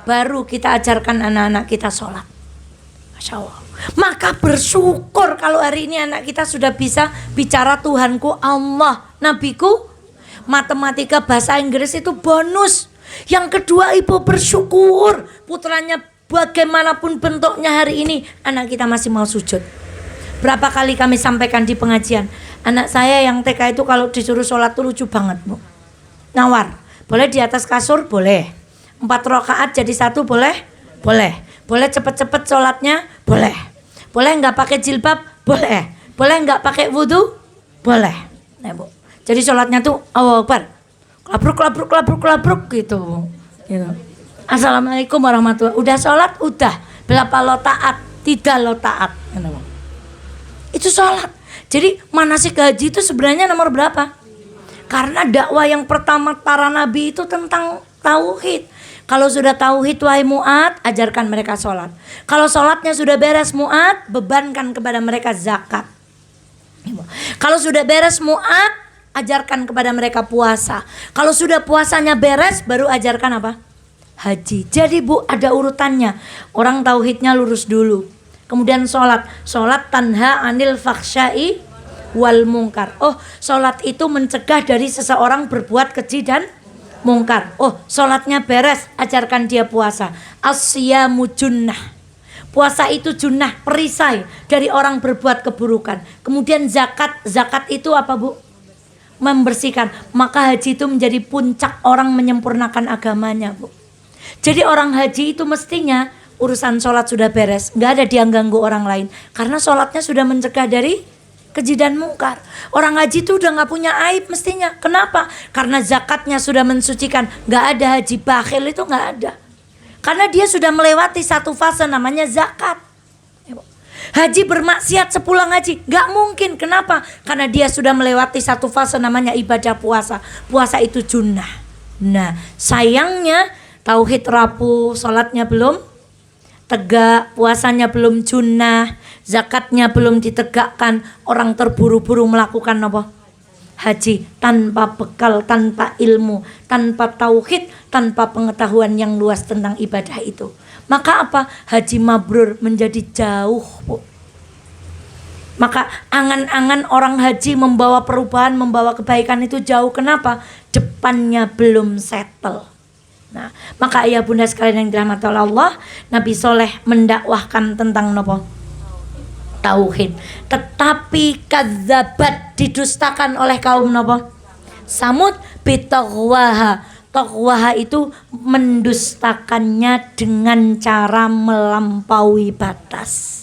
Baru kita ajarkan anak-anak kita sholat. Masya Allah. Maka bersyukur kalau hari ini anak kita sudah bisa bicara Tuhanku, Allah, nabiku. Matematika, bahasa Inggris itu bonus. Yang kedua, ibu bersyukur putranya bagaimanapun bentuknya hari ini anak kita masih mau sujud. Berapa kali kami sampaikan di pengajian, anak saya yang TK itu kalau disuruh sholat tuh lucu banget, Bu. Nawar, boleh di atas kasur, boleh. 4 rakaat jadi 1, boleh? Boleh. Boleh cepet-cepet sholatnya, boleh. Boleh nggak pakai jilbab, boleh. Boleh nggak pakai wudhu, boleh. Nah, Bu. Jadi sholatnya tuh Allahu Akbar, kelabruk gitu. Assalamualaikum warahmatullahi. Udah sholat, udah. Berapa lo taat? 3 lo taat. Itu sholat. Jadi manasik haji itu sebenarnya nomor berapa? Karena dakwah yang pertama para nabi itu tentang tauhid. Kalau sudah tauhid, wahai Mu'ad, ajarkan mereka sholat. Kalau sholatnya sudah beres Mu'ad, bebankan kepada mereka zakat. Kalau sudah beres Mu'ad, ajarkan kepada mereka puasa. Kalau sudah puasanya beres, baru ajarkan apa? Haji. Jadi Bu, ada urutannya. Orang tauhidnya lurus dulu. Kemudian sholat. Sholat tanha anil fakhsyai wal mungkar. Oh, sholat itu mencegah dari seseorang berbuat keji dan mungkar. Oh, sholatnya beres, ajarkan dia puasa. Asyamu junnah. Puasa itu junnah, perisai dari orang berbuat keburukan. Kemudian zakat. Zakat itu apa, Bu? Membersihkan. Maka haji itu menjadi puncak orang menyempurnakan agamanya, Bu. Jadi orang haji itu mestinya urusan sholat sudah beres, nggak ada dia ganggu orang lain, karena sholatnya sudah mencegah dari keji dan mungkar. Orang haji itu udah nggak punya aib mestinya. Kenapa? Karena zakatnya sudah mensucikan. Nggak ada haji bakhil, itu nggak ada, karena dia sudah melewati satu fase namanya zakat. Haji bermaksiat sepulang haji, nggak mungkin. Kenapa? Karena dia sudah melewati satu fase namanya ibadah puasa. Puasa itu junnah. Nah, sayangnya tauhid rapuh, sholatnya belum tegak, puasanya belum junnah, zakatnya belum ditegakkan. Orang terburu-buru melakukan apa? Haji tanpa bekal, tanpa ilmu, tanpa tauhid, tanpa pengetahuan yang luas tentang ibadah itu. Maka apa? Haji mabrur menjadi jauh, Bu. Maka angan-angan orang haji membawa perubahan, membawa kebaikan itu jauh. Kenapa? Depannya belum settle. Nah, maka ayah bunda sekalian yang dirahmati Allah, Nabi Soleh mendakwahkan tentang nopo? Tauhid. Tetapi kadzabat, didustakan oleh kaum nopo? Samud bitaghwaha. Taghwaha itu mendustakannya dengan cara melampaui batas.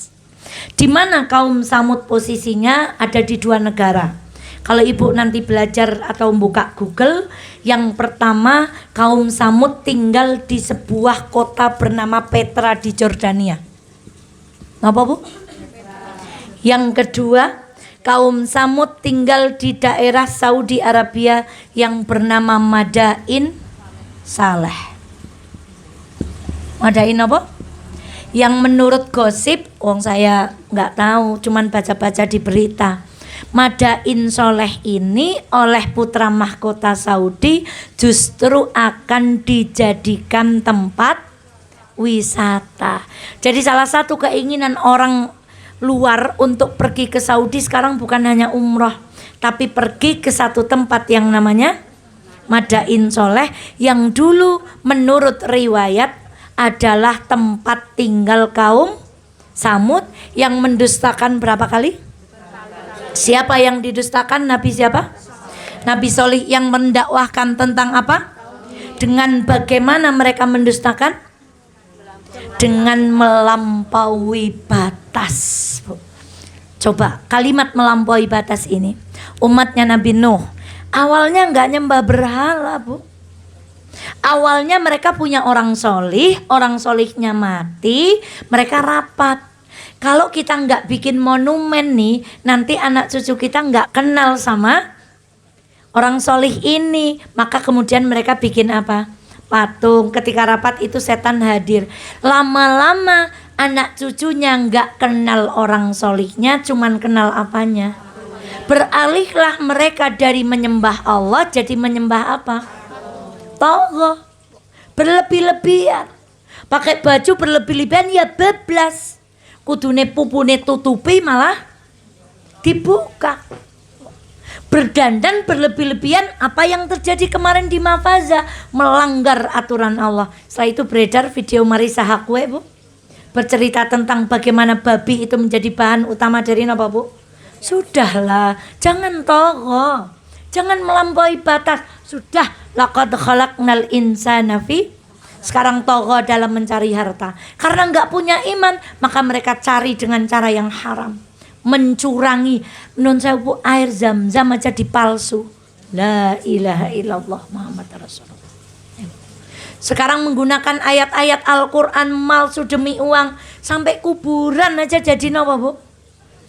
Di mana kaum Samud posisinya ada di 2 negara. Kalau ibu nanti belajar atau buka Google, yang pertama kaum Samud tinggal di sebuah kota bernama Petra di Jordania. Apa, Bu? Yang kedua, kaum Samud tinggal di daerah Saudi Arabia yang bernama Madain Saleh. Madain apa? Yang menurut gosip, saya nggak tahu, cuman baca-baca di berita. Madain Soleh ini oleh putra mahkota Saudi justru akan dijadikan tempat wisata. Jadi salah satu keinginan orang luar untuk pergi ke Saudi sekarang bukan hanya umroh, tapi pergi ke satu tempat yang namanya Madain Soleh, yang dulu menurut riwayat adalah tempat tinggal kaum Samud yang mendustakan berapa kali? Siapa yang didustakan? Nabi siapa? Nabi Soleh yang mendakwahkan tentang apa? Dengan bagaimana mereka mendustakan? Dengan melampaui batas, Bu. Coba kalimat melampaui batas ini. Umatnya Nabi Nuh awalnya nggak nyembah berhala, Bu. Awalnya mereka punya orang solih, orang solihnya mati, mereka rapat. Kalau kita nggak bikin monumen nih, nanti anak cucu kita nggak kenal sama orang solih ini. Maka kemudian mereka bikin apa? Patung. Ketika rapat itu setan hadir. Lama-lama anak cucunya nggak kenal orang solihnya, cuman kenal apanya. Beralihlah mereka dari menyembah Allah jadi menyembah apa? Togo. Berlebih-lebihan. Pakai baju berlebih-lebihan ya bablas. Kudune pupune tutupi malah dibuka. Berdandan berlebih-lebihan, apa yang terjadi kemarin di Mafaza, melanggar aturan Allah. Setelah itu beredar video Marisa Haque, Bu, bercerita tentang bagaimana babi itu menjadi bahan utama dari apa, Bu? Sudahlah, jangan togo, jangan melampaui batas. Sudah, laqad khalaqnal insana fi. Sekarang togo dalam mencari harta. Karena nggak punya iman, maka mereka cari dengan cara yang haram. Mencurangi, nun sewu air zam-zam aja dipalsu. La ilaha illallah Muhammad Rasulullah. Sekarang menggunakan ayat-ayat Al-Quran malsu demi uang. Sampai kuburan aja jadi apa, Bu?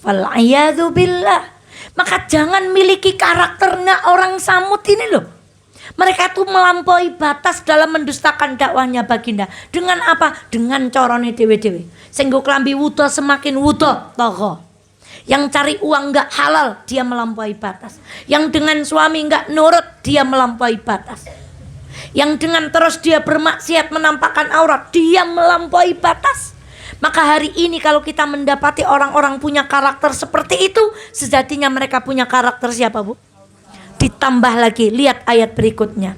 Wal'iyadzu billah. Maka jangan miliki karakternya orang Samud ini loh. Mereka tuh melampaui batas dalam mendustakan dakwahnya baginda. Dengan apa? Dengan corone dewe-dewe. Senggo klambi wudo semakin wudo togo. Yang cari uang nggak halal, dia melampaui batas. Yang dengan suami nggak nurut, dia melampaui batas. Yang dengan terus dia bermaksiat menampakkan aurat, dia melampaui batas. Maka hari ini kalau kita mendapati orang-orang punya karakter seperti itu, sejatinya mereka punya karakter siapa, Bu? Ditambah lagi, lihat ayat berikutnya.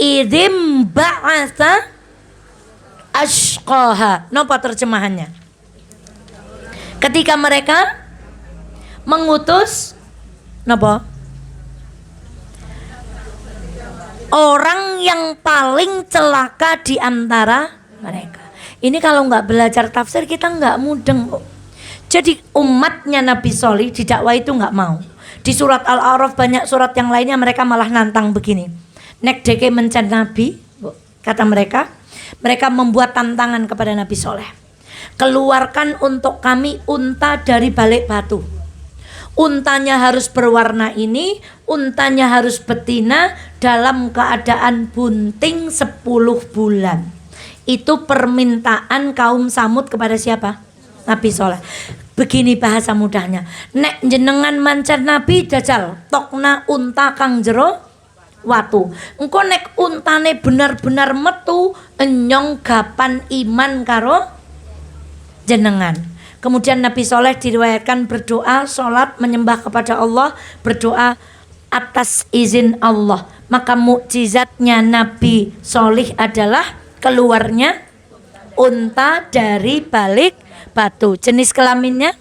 Idzim ba'atsa ashqaha. Napa terjemahannya? Ketika mereka mengutus napa? Orang yang paling celaka di antara mereka. Ini kalau nggak belajar tafsir kita nggak mudeng, kok. Jadi umatnya Nabi Sholih didakwa itu nggak mau. Di surat Al-A'raf banyak surat yang lainnya mereka malah nantang begini. Nek deke mencen Nabi, kata mereka membuat tantangan kepada Nabi Sholih. Keluarkan untuk kami unta dari balik batu. Untanya harus berwarna ini, untanya harus betina dalam keadaan bunting 10 bulan. Itu permintaan kaum Samud kepada siapa? Nabi Sholih. Begini bahasa mudahnya. Nek jenengan mancan Nabi dajal, tokna unta kang jero watu. Engko nek untane benar-benar metu, enyong gapan iman karo jenengan. Kemudian Nabi Sholih diriwayatkan berdoa, sholat, menyembah kepada Allah, berdoa atas izin Allah. Maka mukjizatnya Nabi Sholih adalah keluarnya unta dari balik batu. Jenis kelaminnya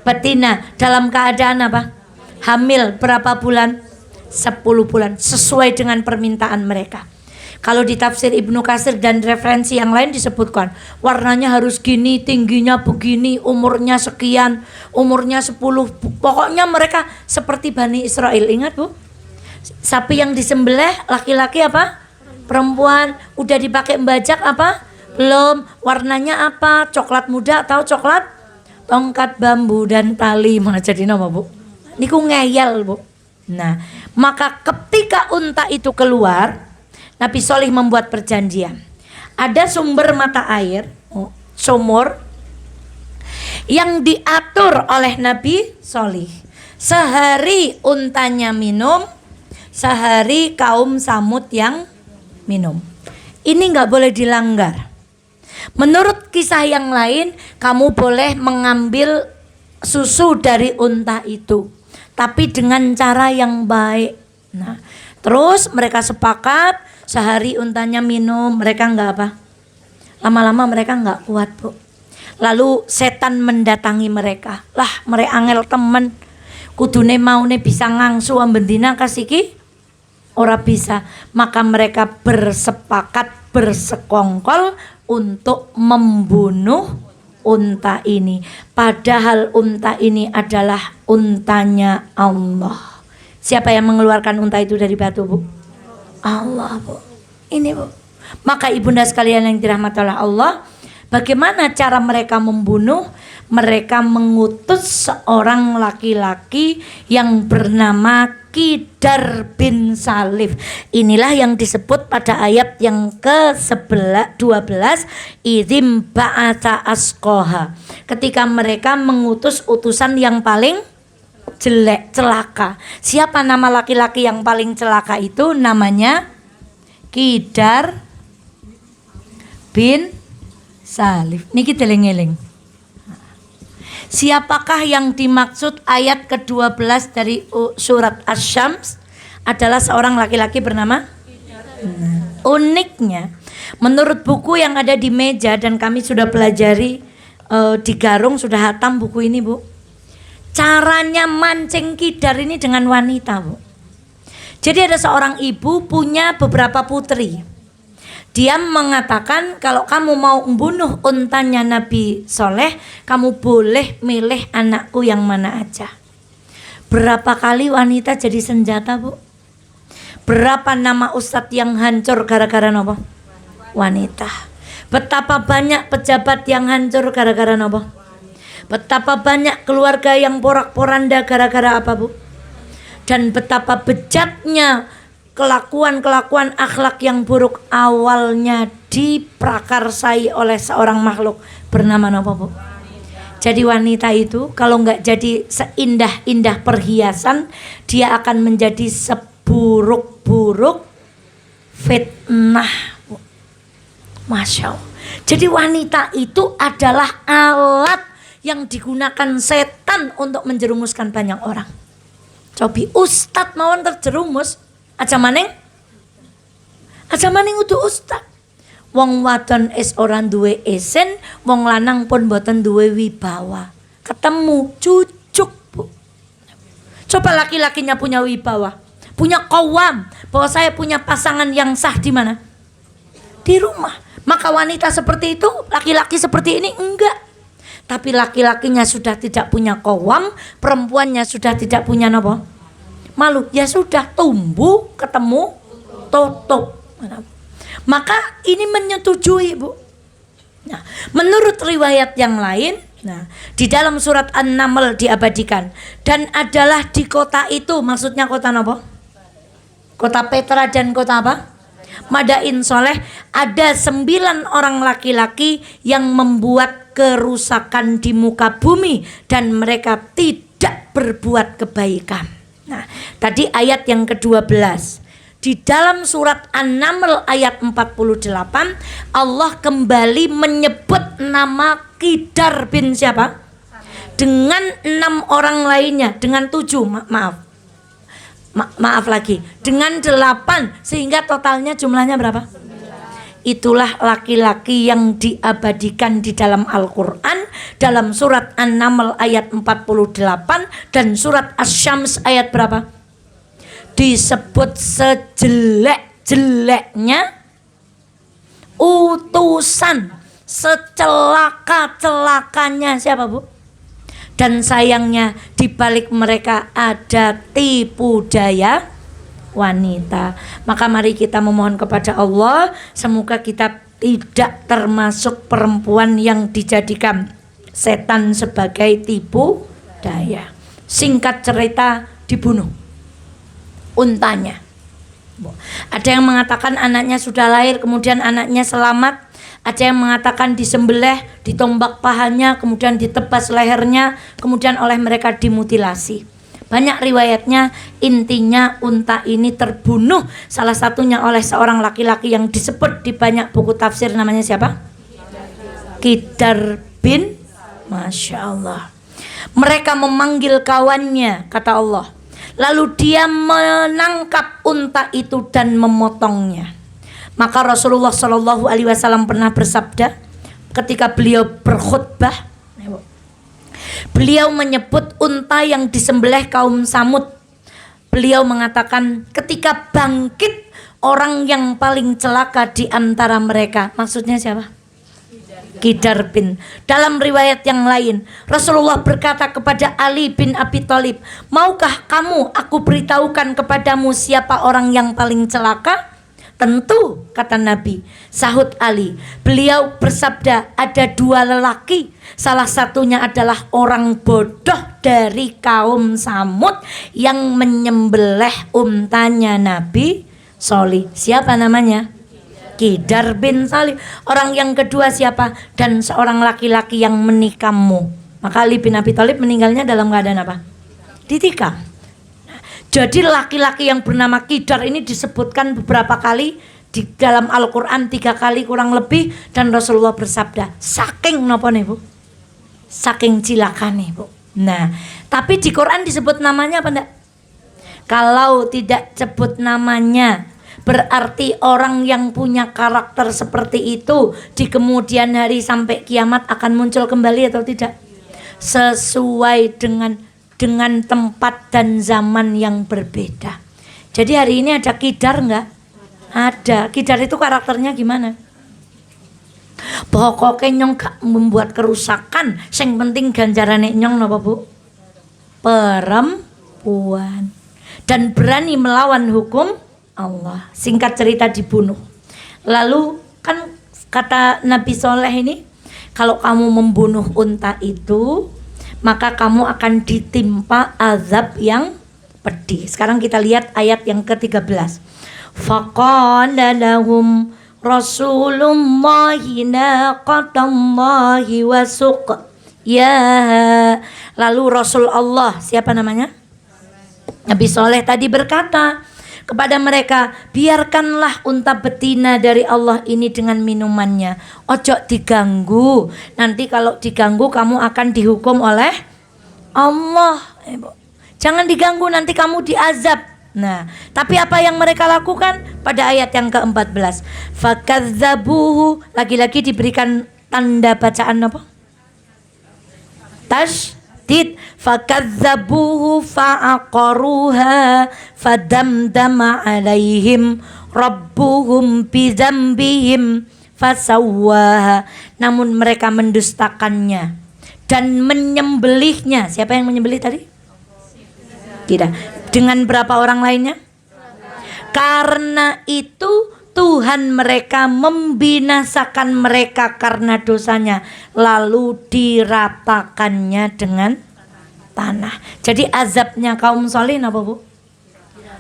betina. Dalam keadaan apa? Hamil berapa bulan? 10 bulan. Sesuai dengan permintaan mereka. Kalau di tafsir Ibnu Katsir dan referensi yang lain disebutkan warnanya harus gini, tingginya begini, umurnya sekian, umurnya 10. Pokoknya mereka seperti Bani Israel. Ingat, Bu? Sapi yang disembelih laki-laki apa? Perempuan. Udah dipakai mbajak apa? Belum. Warnanya apa? Coklat muda atau coklat? Tongkat bambu dan tali. Mana jadi nama, Bu? Niku ngeyel, Bu. Nah, maka ketika unta itu keluar, Nabi Sholih membuat perjanjian. Ada sumber mata air, sumur, yang diatur oleh Nabi Sholih. Sehari untanya minum, sehari kaum Samud yang minum. Ini nggak boleh dilanggar. Menurut kisah yang lain, kamu boleh mengambil susu dari unta itu, tapi dengan cara yang baik. Nah, terus mereka sepakat sehari untanya minum, mereka nggak apa. Lama-lama mereka nggak kuat, Bu. Lalu setan mendatangi mereka. Lah, mereka angel temen. Kudune maune bisa ngangsu ambendina kasiki ora bisa. Maka mereka bersepakat, bersekongkol untuk membunuh unta ini. Padahal unta ini adalah untanya Allah. Siapa yang mengeluarkan unta itu dari batu, Bu? Allah, Bu. Ini, Bu. Maka ibunda sekalian yang dirahmati oleh Allah, bagaimana cara mereka membunuh? mereka mengutus seorang laki-laki yang bernama Qidar bin Salif. Inilah yang disebut pada ayat yang ke-12, idzim ba'atsa asqaha. Ketika mereka mengutus utusan yang paling jelek, celaka. Siapa nama laki-laki yang paling celaka itu? Namanya Qidar bin Salif. Niki eling-eling. Siapakah yang dimaksud ayat ke-12 dari surat Asy-Syams? Adalah seorang laki-laki bernama uniknya, menurut buku yang ada di meja dan kami sudah pelajari di Garung, sudah hatam buku ini, Bu. Caranya mancing Qidar ini dengan wanita, Bu. Jadi ada seorang ibu punya beberapa putri. Dia mengatakan kalau kamu mau membunuh untanya Nabi Soleh, kamu boleh milih anakku yang mana aja. Berapa kali wanita jadi senjata, Bu? Berapa nama ustadz yang hancur gara-gara apa? Wanita. Betapa banyak pejabat yang hancur gara-gara apa? Betapa banyak keluarga yang porak-poranda gara-gara apa, Bu? Dan betapa bejatnya kelakuan-kelakuan akhlak yang buruk awalnya diprakarsai oleh seorang makhluk bernama apa, Bu? Jadi wanita itu kalau nggak jadi seindah-indah perhiasan, dia akan menjadi seburuk-buruk fitnah, Bu. Masya Allah. Jadi wanita itu adalah alat yang digunakan setan untuk menjerumuskan banyak orang. Cobi ustadz mawon terjerumus, aja maning utuh ustad. Wong wadon is orang duwe esen, wong lanang pun boten duwe wibawa. Ketemu cucuk, Bu. Coba laki-lakinya punya wibawa, punya qawam, bahwa saya punya pasangan yang sah di mana? Di rumah. Maka wanita seperti itu, laki-laki seperti ini enggak. Tapi laki-lakinya sudah tidak punya qawam, perempuannya sudah tidak punya apa? Malu. Ya sudah, tumbuh ketemu tutup. Maka ini menyetujui, Bu. Nah, menurut riwayat yang lain, nah, di dalam surat An-Naml diabadikan, dan adalah di kota itu, maksudnya kota apa? Kota Petra dan kota apa? Madain Soleh, ada 9 orang laki-laki yang membuat kerusakan di muka bumi dan mereka tidak berbuat kebaikan. Nah, tadi ayat yang ke-12. Di dalam surat An-Naml ayat 48, Allah kembali menyebut nama Qidar bin siapa? Dengan 6 orang lainnya, dengan 7, maaf lagi, dengan 8, sehingga totalnya jumlahnya berapa? Itulah laki-laki yang diabadikan di dalam Al-Quran, dalam surat An-Naml ayat 48 dan surat Asy-Syams ayat berapa? Disebut sejelek-jeleknya utusan, secelaka-celakanya siapa, Bu? Dan sayangnya di balik mereka ada tipu daya wanita. Maka mari kita memohon kepada Allah, semoga kita tidak termasuk perempuan yang dijadikan setan sebagai tipu daya. Singkat cerita, dibunuh untanya. Ada yang mengatakan anaknya sudah lahir, kemudian anaknya selamat. Ada yang mengatakan disembelih, ditombak pahanya, kemudian ditebas lehernya, kemudian oleh mereka dimutilasi. Banyak riwayatnya, intinya unta ini terbunuh, salah satunya oleh seorang laki-laki yang disebut di banyak buku tafsir, namanya siapa? Qidar bin, Masya Allah. Mereka memanggil kawannya, kata Allah. Lalu dia menangkap unta itu dan memotongnya. Maka Rasulullah Shallallahu Alaihi Wasallam pernah bersabda ketika beliau berkhutbah, beliau menyebut unta yang disembelih kaum Samud. Beliau mengatakan ketika bangkit orang yang paling celaka di antara mereka, maksudnya siapa? Qidar bin. Dalam riwayat yang lain, Rasulullah berkata kepada Ali bin Abi Thalib, maukah kamu aku beritahukan kepadamu siapa orang yang paling celaka? Tentu, kata Nabi. Sahut Ali, beliau bersabda, ada 2 lelaki. Salah satunya adalah orang bodoh dari kaum Samud yang menyembelih untanya Nabi Sholih. Siapa namanya? Qidar bin Salih. Orang yang kedua siapa? Dan seorang laki-laki yang menikahmu. Maka Ali bin Abi Thalib meninggalnya dalam keadaan apa? Ditikam. Jadi laki-laki yang bernama Qidar ini disebutkan beberapa kali di dalam Al-Quran, 3 kali kurang lebih, dan Rasulullah bersabda, saking napa nih Bu? Saking cilakane Bu. Nah, tapi di Quran disebut namanya apa enggak? Kalau tidak sebut namanya, berarti orang yang punya karakter seperti itu di kemudian hari sampai kiamat akan muncul kembali atau tidak? Sesuai dengan tempat dan zaman yang berbeda. Jadi hari ini ada Qidar enggak? Ada. Qidar itu karakternya gimana? Pokoknya nyong gak membuat kerusakan, sing penting ganjarane nyong napa Bu? Perempuan. Dan berani melawan hukum Allah. Singkat cerita dibunuh. Lalu kan kata Nabi Soleh ini, kalau kamu membunuh unta itu, maka kamu akan ditimpa azab yang pedih. Sekarang kita lihat ayat yang ke-13. Faqala lahum Rasulullahi naqatallahi wa suq. Ya, lalu Rasul Allah, siapa namanya? Nabi Soleh tadi berkata kepada mereka, biarkanlah unta betina dari Allah ini dengan minumannya. Ojo diganggu. Nanti kalau diganggu kamu akan dihukum oleh Allah. Jangan diganggu, nanti kamu diazab. Nah, tapi apa yang mereka lakukan pada ayat yang ke-14? Fakadzabuhu, lagi-lagi diberikan tanda bacaan apa? Tasdid. Fakadzabuhu fa'aqaruha fadamdama alaihim rabbuhum bidzambihim fasawwaha. Namun mereka mendustakannya dan menyembelihnya. Siapa yang menyembelih tadi? Tidak. Dengan berapa orang lainnya? Karena itu Tuhan mereka membinasakan mereka karena dosanya, lalu diratakannya dengan tanah. Jadi azabnya kaum Sholih apa Bu?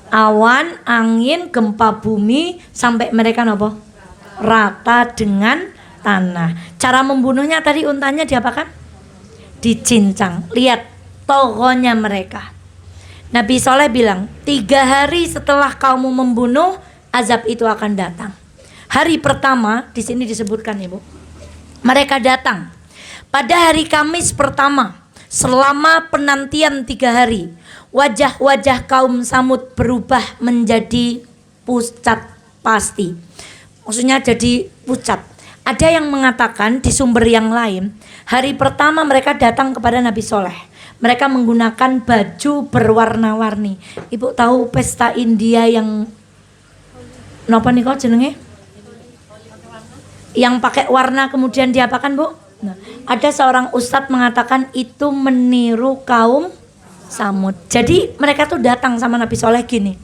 Awan, angin, gempa bumi sampai mereka apa? Rata dengan tanah. Cara membunuhnya tadi untanya diapakan? Dicincang. Lihat togonya mereka. Nabi Soleh bilang, 3 hari setelah kamu membunuh, azab itu akan datang. Hari pertama, di sini disebutkan Ibu, mereka datang pada hari Kamis pertama. Selama penantian 3 hari, wajah-wajah kaum Samud berubah menjadi pucat pasti. Maksudnya jadi pucat. Ada yang mengatakan di sumber yang lain, hari pertama mereka datang kepada Nabi Soleh. Mereka menggunakan baju berwarna-warni. Ibu tahu pesta India yang napa nih kok jenenge? Yang pakai warna kemudian diapakan Bu? Nah, ada seorang ustadz mengatakan itu meniru kaum Samud. Jadi mereka tuh datang sama Nabi Soleh gini.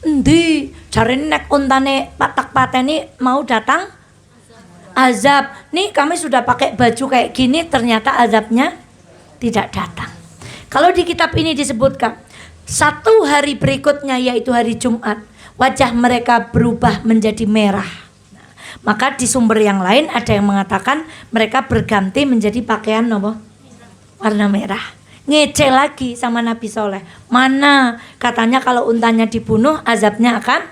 Endi jarene nek untane patak pateni mau datang azab. Nih kami sudah pakai baju kayak gini, ternyata azabnya tidak datang. Kalau di kitab ini disebutkan 1 hari berikutnya yaitu hari Jumat, wajah mereka berubah menjadi merah. Nah, maka di sumber yang lain ada yang mengatakan mereka berganti menjadi pakaian apa? Warna merah. Ngece lagi sama Nabi Soleh. Mana katanya kalau untanya dibunuh azabnya akan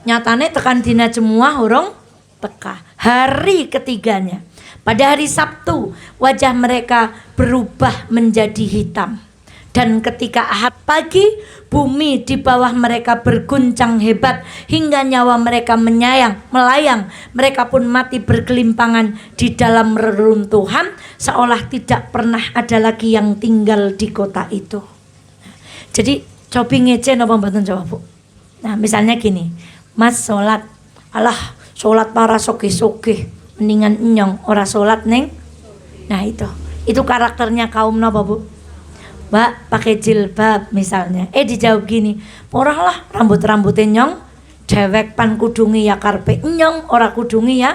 nyatane tekan dina jemuah urung teka. Hari ketiganya, pada hari Sabtu, wajah mereka berubah menjadi hitam. Dan ketika Ahad pagi, bumi di bawah mereka berguncang hebat hingga nyawa mereka melayang. Mereka pun mati bergelimpangan di dalam reruntuhan, seolah tidak pernah ada lagi yang tinggal di kota itu. Jadi cobi ngece napa mboten coba Bu? Nah misalnya gini, Mas sholat, alah sholat para sogeh-sogeh, mendingan enyong ora sholat neng. Nah itu karakternya kaum napa Bu? Mbak pakai jilbab misalnya, dijawab gini, orah lah rambut-rambutnya nyong Dewek pan kudungi ya karpe nyong, ora kudungi ya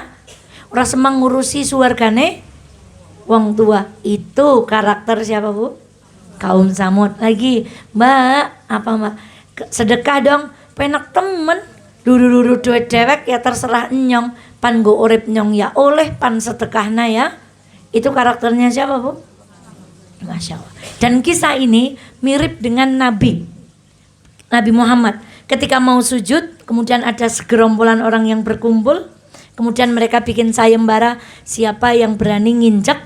ora semang ngurusi suwargane wong tua. Itu karakter siapa Bu? Kaum Samud. Lagi Mbak, apa Mbak? Sedekah dong, penak temen. Duru-duru duit dewek ya terserah nyong, pan go urip nyong ya oleh pan sedekahna ya. Itu karakternya siapa Bu? Masya Allah. Dan kisah ini mirip dengan Nabi Muhammad. Ketika mau sujud, kemudian ada segerombolan orang yang berkumpul, kemudian mereka bikin sayembara siapa yang berani nginjek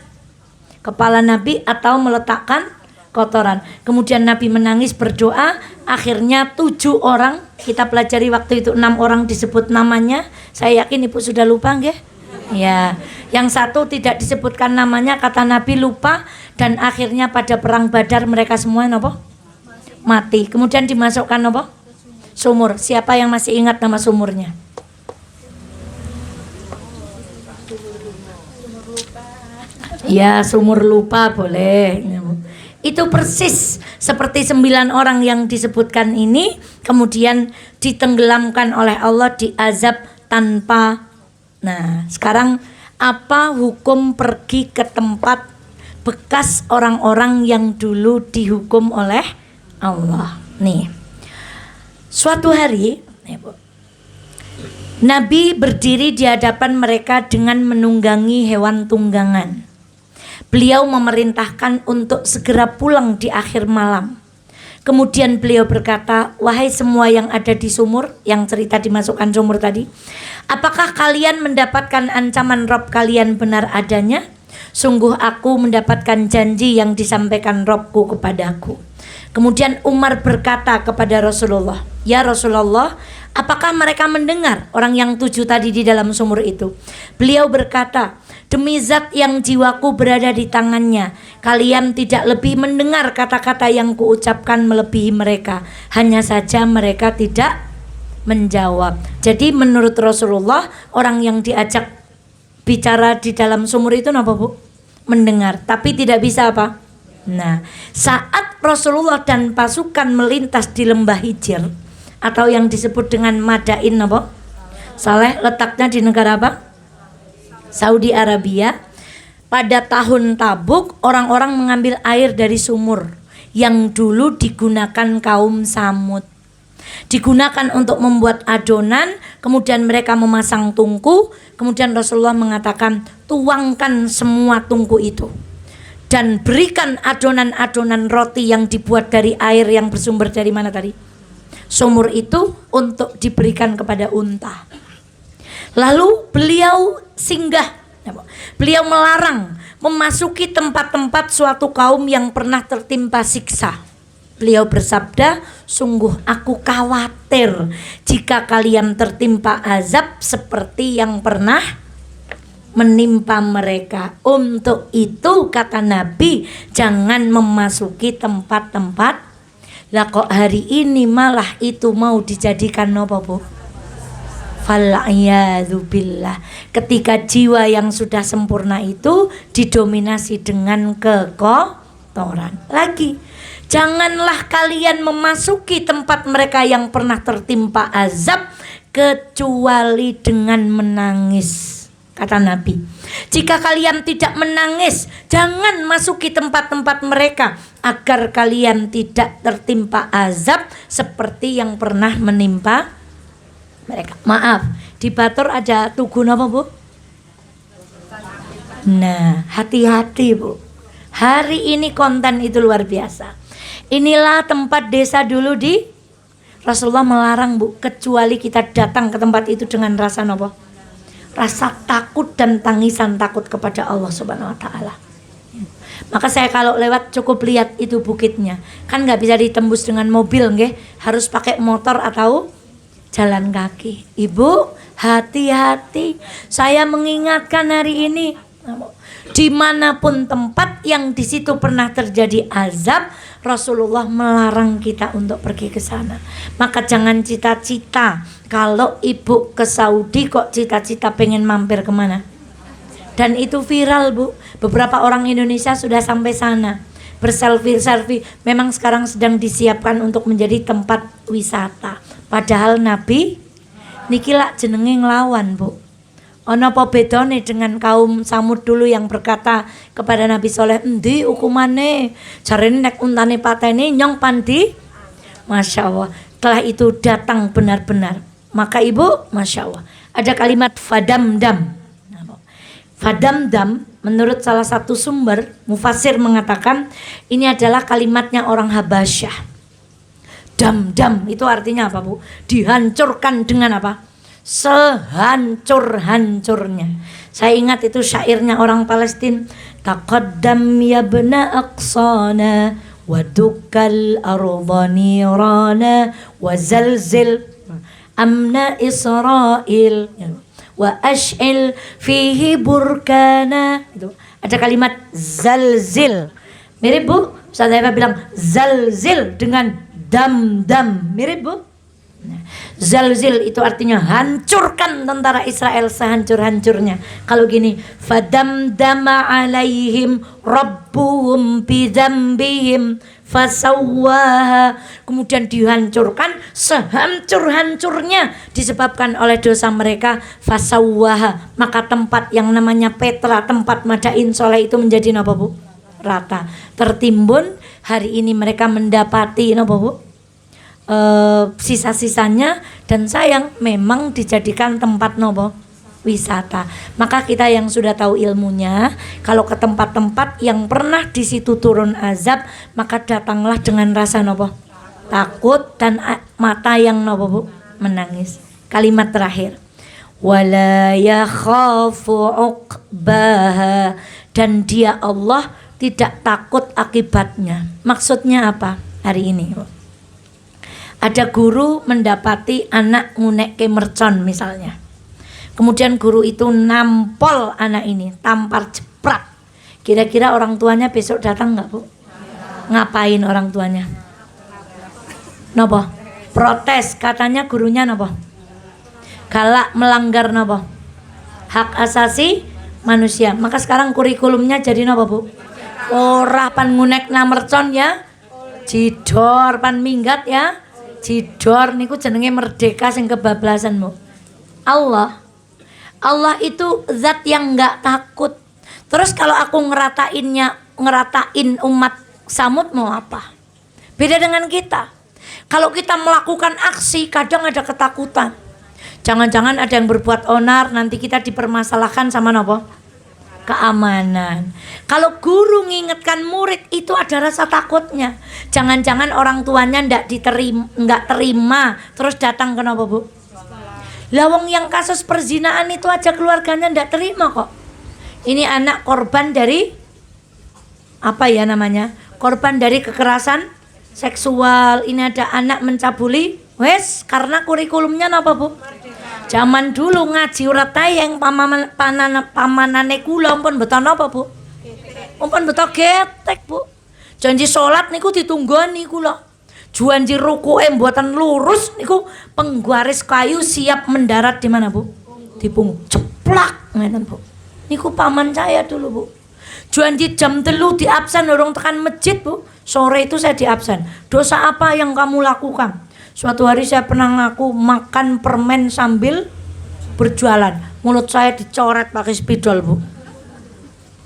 kepala Nabi atau meletakkan kotoran. Kemudian Nabi menangis berdoa, akhirnya 7 orang, kita pelajari waktu itu 6 orang disebut namanya. Saya yakin Ibu sudah lupa nggih? Ya, yang satu tidak disebutkan namanya, kata Nabi lupa, dan akhirnya pada perang Badar mereka semua napa? Mati. Kemudian dimasukkan napa? Sumur. Siapa yang masih ingat nama sumurnya? Ya, sumur lupa boleh. Itu persis seperti 9 orang yang disebutkan ini, kemudian ditenggelamkan oleh Allah, diazab tanpa. Nah, sekarang apa hukum pergi ke tempat bekas orang-orang yang dulu dihukum oleh Allah? Nih, suatu hari Nabi berdiri di hadapan mereka dengan menunggangi hewan tunggangan. Beliau memerintahkan untuk segera pulang di akhir malam. Kemudian beliau berkata, wahai semua yang ada di sumur, yang cerita dimasukkan sumur tadi, apakah kalian mendapatkan ancaman Rob kalian benar adanya? Sungguh aku mendapatkan janji yang disampaikan Robku kepadaku. Kemudian Umar berkata kepada Rasulullah, ya Rasulullah, apakah mereka mendengar orang yang 7 tadi di dalam sumur itu? Beliau berkata, demi zat yang jiwaku berada di tangannya, kalian tidak lebih mendengar kata-kata yang kuucapkan melebihi mereka. Hanya saja mereka tidak menjawab. Jadi menurut Rasulullah, orang yang diajak bicara di dalam sumur itu apa Bu? Mendengar, tapi tidak bisa apa? Nah, saat Rasulullah dan pasukan melintas di lembah Hijr atau yang disebut dengan Madain apa? Saleh, letaknya di negara apa? Saudi Arabia. Pada tahun Tabuk, orang-orang mengambil air dari sumur yang dulu digunakan kaum Samud. Digunakan untuk membuat adonan, kemudian mereka memasang tungku, kemudian Rasulullah mengatakan, tuangkan semua tungku itu dan berikan adonan-adonan roti yang dibuat dari air yang bersumber dari mana tadi? Sumur itu, untuk diberikan kepada unta. Lalu beliau singgah, beliau melarang memasuki tempat-tempat suatu kaum yang pernah tertimpa siksa. Beliau bersabda, sungguh aku khawatir jika kalian tertimpa azab seperti yang pernah menimpa mereka. Untuk itu kata Nabi, jangan memasuki tempat-tempat. Lah kok hari ini malah itu mau dijadikan apa Bu? Fal'iyadzubillah. Ketika jiwa yang sudah sempurna itu didominasi dengan kekotoran. Lagi, janganlah kalian memasuki tempat mereka yang pernah tertimpa azab kecuali dengan menangis. Kata Nabi, jika kalian tidak menangis, jangan masuki tempat-tempat mereka agar kalian tidak tertimpa azab seperti yang pernah menimpa mereka. Maaf, di Batur ada tugu apa Bu? Nah, hati-hati Bu. Hari ini konten itu luar biasa. Inilah tempat desa dulu di Rasulullah melarang Bu, kecuali kita datang ke tempat itu dengan rasa apa? Rasa takut dan tangisan takut kepada Allah Subhanahu wa Ta'ala. Maka saya kalau lewat cukup lihat itu bukitnya. Kan nggak bisa ditembus dengan mobil, nggih, harus pakai motor atau jalan kaki. Ibu, hati-hati. Saya mengingatkan hari ini, dimanapun tempat yang di situ pernah terjadi azab, Rasulullah melarang kita untuk pergi ke sana. Maka jangan cita-cita kalau ibu ke Saudi kok cita-cita pengen mampir kemana. Dan itu viral Bu. Beberapa orang Indonesia sudah sampai sana berselfie-selfie. Memang sekarang sedang disiapkan untuk menjadi tempat wisata. Padahal Nabi Niki lak jenenge nglawan, Bu. Ana apa bedane dengan kaum Samud dulu yang berkata kepada Nabi Soleh, "Endi hukumane? Jarene nek untane pateni nyong pandi." Masya Allah. Setelah itu datang benar-benar. Maka Ibu, Masya Allah, ada kalimat fadamdam. Fadamdam menurut salah satu sumber mufasir mengatakan ini adalah kalimatnya orang Habasyah. Dam-dam itu artinya apa, Bu? Dihancurkan dengan apa? Sehancur-hancurnya. Saya ingat itu syairnya orang Palestina. Taqaddam ya bna aqsana wa dukkal arda nirana wa zalzil amna Israel wa ash'il fihi burkana. Itu ada kalimat zalzil. Mirip, Bu? Ustaz Eva bilang zalzil dengan dam-dam. Mirip, Bu? Nah, zalzil itu artinya hancurkan tentara Israel sehancur-hancurnya. Kalau gini, fadamdama alaihim rabbuhum bidzambihim fasawwaha. Kemudian dihancurkan sehancur-hancurnya disebabkan oleh dosa mereka, fasawwaha. Maka tempat yang namanya Petra, tempat Madain Soleh itu menjadi apa, Bu? Rata, tertimbun. Hari ini mereka mendapati apa, Bu? Sisa-sisanya, dan sayang memang dijadikan tempat nopo wisata. Maka kita yang sudah tahu ilmunya, kalau ke tempat-tempat yang pernah di situ turun azab, maka datanglah dengan rasa nopo takut dan mata yang nopo, Bu? Menangis. Kalimat terakhir, wala yakhafu uqbaha, dan dia Allah tidak takut akibatnya. Maksudnya apa hari ini, Bu? Ada guru mendapati anak ngunekke mercon misalnya. Kemudian guru itu nampol anak ini, tampar jeprat. Kira-kira orang tuanya besok datang nggak, Bu? Ngapain orang tuanya? Nopo? Protes, katanya gurunya nopo? Galak, melanggar nopo? Hak asasi manusia. Maka sekarang kurikulumnya jadi nopo, Bu? Ora pan ngunekna mercon ya, jidor pan minggat ya. Jidor niku jenenge merdeka sing kebablasan, Bu. Allah itu zat yang enggak takut. Terus kalau aku ngeratain umat Samud mau apa? Beda dengan kita. Kalau kita melakukan aksi kadang ada ketakutan. Jangan-jangan ada yang berbuat onar, nanti kita dipermasalahkan sama nopo? Keamanan. Kalau guru ngingetkan murid itu ada rasa takutnya. Jangan-jangan orang tuanya nggak terima, terus datang ke nopo, Bu? Lawang yang kasus perzinaan itu aja keluarganya nggak terima kok. Ini anak korban dari apa ya namanya? Korban dari kekerasan seksual. Ini ada anak mencabuli, wes karena kurikulumnya nopo, Bu? Zaman dulu ngaji ora tayang pamanane kula pun beto napa, Bu? Pun beto getek, Bu. Janji salat niku ditunggoni kula. Janji rukuke mboten lurus niku penggaris kayu siap mendarat di mana, Bu? Di punggung. Ceplak ngeten, Bu. Niku paman saya dulu, Bu. Janji jam 3 di absen dorong tekan masjid, Bu. Sore itu saya di absen. Dosa apa yang kamu lakukan? Suatu hari saya pernah ngaku makan permen sambil berjualan. Mulut saya dicoret pakai spidol, Bu.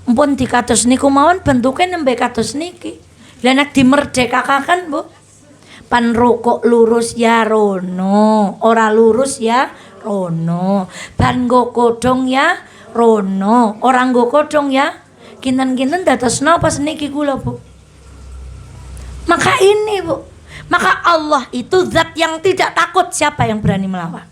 Mpun dikados niku mawon bentuknya nembe kados niki. Lah nek dimerdekakan, Bu. Pan rokok lurus ya rono, ora lurus ya rono. Ban nggo kodhong ya rono, ora nggo kodhong ya kinten-kinten dados napa seniki kula, Bu. Maka ini, Bu. Maka Allah itu zat yang tidak takut. Siapa yang berani melawan?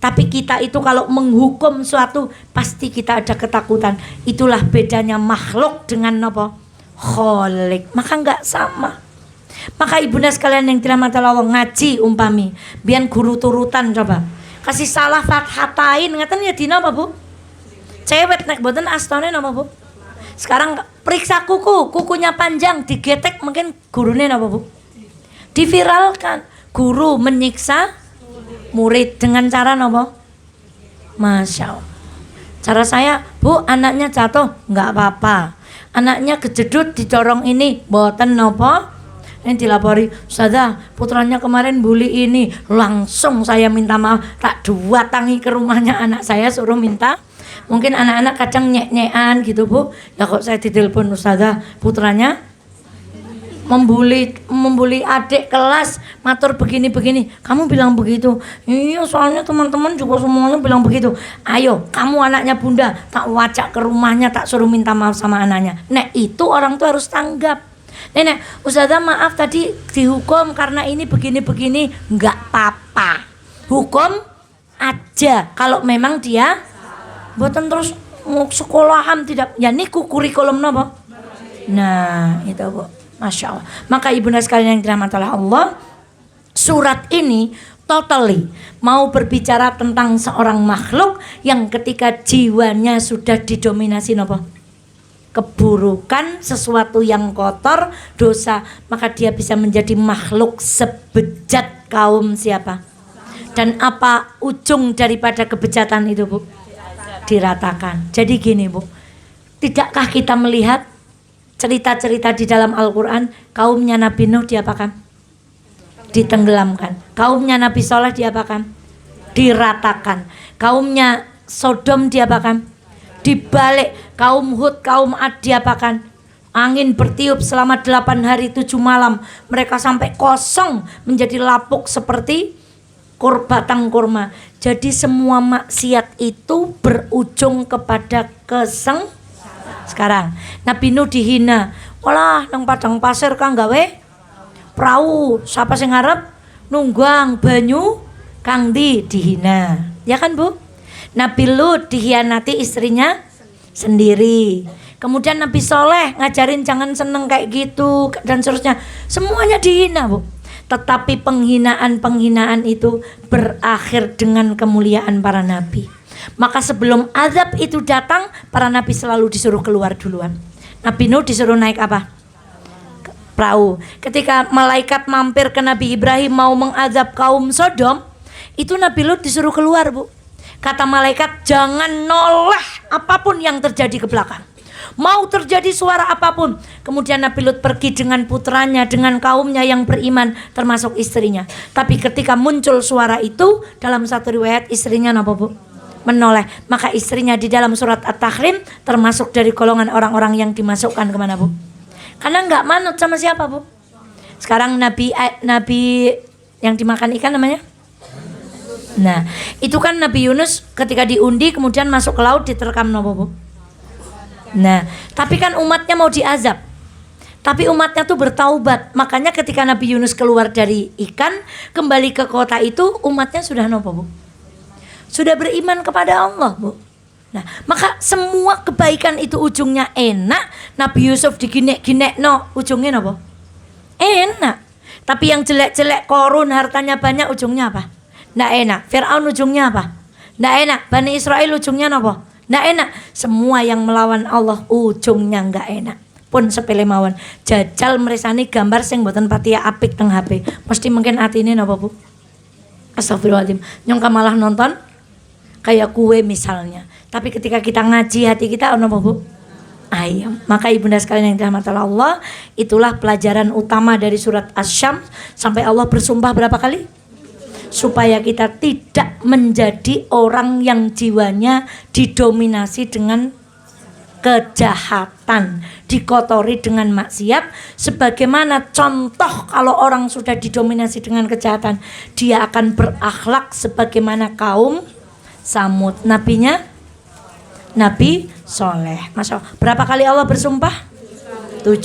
Tapi kita itu kalau menghukum suatu pasti kita ada ketakutan. Itulah bedanya makhluk dengan apa? Khalik. Maka enggak sama. Maka ibunda sekalian yang dirahmati Allah, ngaji umpami biar guru turutan coba. Kasih salah fathatain ngaten ya dina apa, Bu? Cewek nek boten astone napa, Bu? Sekarang periksa kukunya panjang digetek mungkin gurune napa, Bu? Diviralkan, guru menyiksa murid dengan cara nopo? Masya Allah. Cara saya, Bu, anaknya jatuh, nggak apa-apa. Anaknya kejedut didorong ini, boten nopo? Ini dilapori, Ustazah putranya kemarin bully ini. Langsung saya minta maaf, tak datangi ke rumahnya anak saya, suruh minta. Mungkin anak-anak kadang nyek-nyekan gitu Bu. Ya kok saya ditelepon, Ustazah putranya membuli adik kelas, matur begini-begini. Kamu bilang begitu? Iya, soalnya teman-teman juga semuanya bilang begitu. Ayo, kamu anaknya Bunda, tak wajak ke rumahnya, tak suruh minta maaf sama anaknya. Nek itu orang tuh harus tanggap. Nenek, Ustazah maaf tadi dihukum karena ini begini-begini. Enggak apa-apa. Hukum aja kalau memang dia buatan terus mau sekolahan tidak. Ya niku kurikulum napa? Nah, itu Bu. Masya Allah. Maka ibunda sekalian yang dirahmati Allah, surat ini totally mau berbicara tentang seorang makhluk yang ketika jiwanya sudah didominasi apa? Keburukan, sesuatu yang kotor, dosa, maka dia bisa menjadi makhluk sebejat kaum siapa? Dan apa ujung daripada kebejatan itu Bu? Diratakan. Jadi gini Bu, tidakkah kita melihat cerita-cerita di dalam Al-Quran, kaumnya Nabi Nuh diapakan? Ditenggelamkan. Kaumnya Nabi Soleh diapakan? Diratakan. Kaumnya Sodom diapakan? Dibalik. Kaum Hud, kaum Ad diapakan? Angin bertiup selama 8 hari 7 malam. Mereka sampai kosong, menjadi lapuk seperti batang kurma. Jadi semua maksiat itu berujung kepada sekarang Nabi Nuh dihina, walah nang padang pasir kang gawe perahu, siapa sing ngarep nunggang banyu kang dihina, ya kan Bu? Nabi Lut dikhianati istrinya sendiri. Kemudian Nabi Soleh ngajarin jangan seneng kayak gitu dan seterusnya, semuanya dihina Bu. Tetapi penghinaan itu berakhir dengan kemuliaan para nabi. Maka sebelum azab itu datang, para nabi selalu disuruh keluar duluan. Nabi Nuh disuruh naik apa? Perahu. Ketika malaikat mampir ke Nabi Ibrahim mau mengazab kaum Sodom, itu Nabi Lut disuruh keluar Bu. Kata malaikat, jangan noleh apapun yang terjadi ke belakang. Mau terjadi suara apapun. Kemudian Nabi Lut pergi dengan putranya, dengan kaumnya yang beriman, termasuk istrinya. Tapi ketika muncul suara itu, dalam satu riwayat istrinya apa Bu? Menoleh. Maka istrinya di dalam surat At-Tahrim termasuk dari golongan orang-orang yang dimasukkan kemana Bu? Karena nggak manut sama siapa Bu? Sekarang Nabi yang dimakan ikan namanya? Nah, itu kan Nabi Yunus ketika diundi kemudian masuk ke laut diterkam apa Bu? Nah, tapi kan umatnya mau diazab. Tapi umatnya tuh bertaubat. Makanya ketika Nabi Yunus keluar dari ikan, kembali ke kota itu, umatnya sudah nopo Bu? Sudah beriman kepada Allah Bu. Nah, maka semua kebaikan itu ujungnya enak. Nabi Yusuf diginek-ginek no, ujungnya nopo? Enak. Tapi yang jelek-jelek, korun, hartanya banyak, ujungnya apa? Nggak enak. Fir'aun ujungnya apa? Nggak enak. Bani Israel ujungnya nopo? Nggak enak. Semua yang melawan Allah ujungnya nggak enak. Pun sepele mawon. Jajal meresani gambar sing mboten patia apik teng HP. Mesti mungkin atine napa Bu? Astagfirullahaladzim. Nyongka malah nonton kayak kue misalnya. Tapi ketika kita ngaji hati kita napa Bu? Ayam. Maka ibunda sekalian yang dirahmati Allah, itulah pelajaran utama dari surat Asy-Syams sampai Allah bersumpah berapa kali? Supaya kita tidak menjadi orang yang jiwanya didominasi dengan kejahatan, dikotori dengan maksiat. Sebagaimana contoh kalau orang sudah didominasi dengan kejahatan, dia akan berakhlak sebagaimana kaum Samud. Nabinya Nabi Soleh. Masya Allah. Berapa kali Allah bersumpah? 7.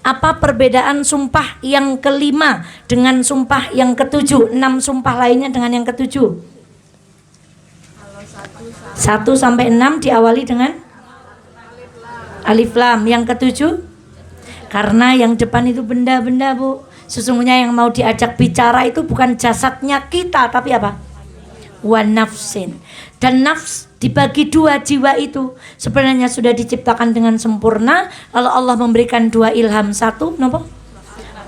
Apa perbedaan sumpah yang kelima dengan sumpah yang ketujuh? 6 sumpah lainnya dengan yang ketujuh. 1 sampai 6 diawali dengan alif lam. Yang ketujuh, karena yang depan itu benda-benda Bu. Sesungguhnya yang mau diajak bicara itu bukan jasadnya kita, tapi apa? Wa nafsin. Dan nafs dibagi 2, jiwa itu sebenarnya sudah diciptakan dengan sempurna. Lalu Allah memberikan 2 ilham. 1 napa?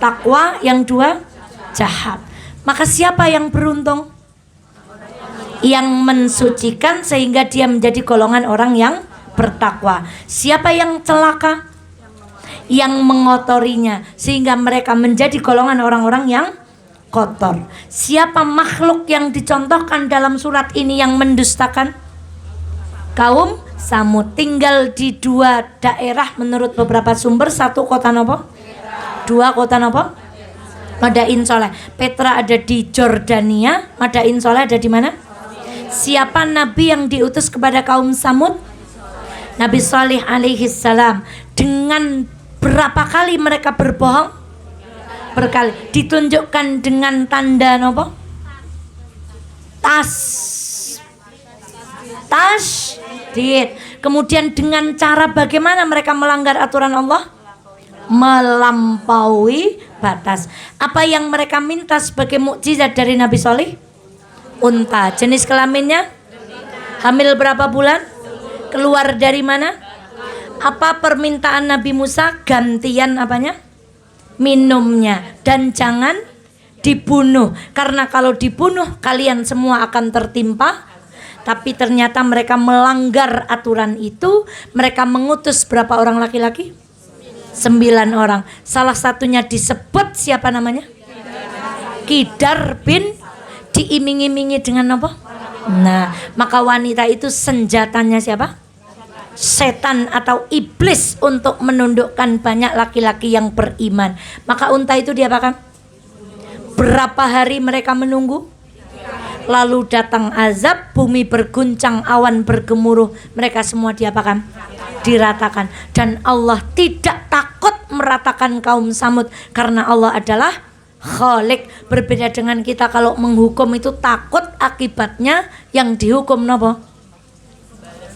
Takwa, yang 2 jahat. Maka siapa yang beruntung? Yang mensucikan sehingga dia menjadi golongan orang yang bertakwa. Siapa yang celaka? yang mengotorinya, sehingga mereka menjadi golongan orang-orang yang kotor. Siapa makhluk yang dicontohkan dalam surat ini yang mendustakan? Kaum Samud. Tinggal di 2 daerah menurut beberapa sumber. 1 kota nopo? 2 kota nopo? Madain Soleh. Petra ada di Jordania, Madain Soleh ada di mana? Siapa nabi yang diutus kepada kaum Samud? Nabi Salih alaihi salam. Dengan berapa kali mereka berbohong? Berkali. Ditunjukkan dengan tanda nopo? Tasdid. Kemudian dengan cara bagaimana mereka melanggar aturan Allah? Melampaui batas. Apa yang mereka minta sebagai mukjizat dari Nabi Solih? Unta. Jenis kelaminnya? Hamil berapa bulan? Keluar dari mana? Apa permintaan Nabi Musa? Gantian apanya? Minumnya. Dan jangan dibunuh, karena kalau dibunuh kalian semua akan tertimpa. Tapi ternyata mereka melanggar aturan itu. Mereka mengutus berapa orang laki-laki? 9 orang. Salah satunya disebut siapa namanya? Kidar bin. Diiming-imingi dengan apa? Nah, maka wanita itu senjatanya siapa? Setan atau iblis untuk menundukkan banyak laki-laki yang beriman. Maka unta itu diapakan? Berapa hari mereka menunggu? Lalu datang azab, bumi berguncang, awan bergemuruh, mereka semua diapakan? Diratakan. Dan Allah tidak takut meratakan kaum Samud, karena Allah adalah Khalik. Berbeda dengan kita, kalau menghukum itu takut akibatnya, yang dihukum napa?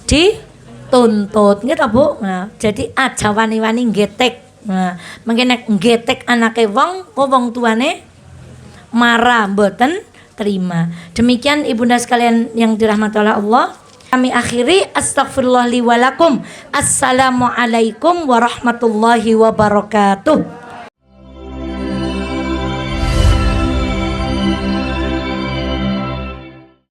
Dituntut gitu Bu. Nah, jadi aja wani-wani nggetek. Nah, mungkin nek nggetek anake wong, kok wong tuane marah mboten terima. Demikian ibunda sekalian yang dirahmati oleh Allah. Kami akhiri, astagfirullah li walakum. Assalamualaikum warahmatullahi wabarakatuh.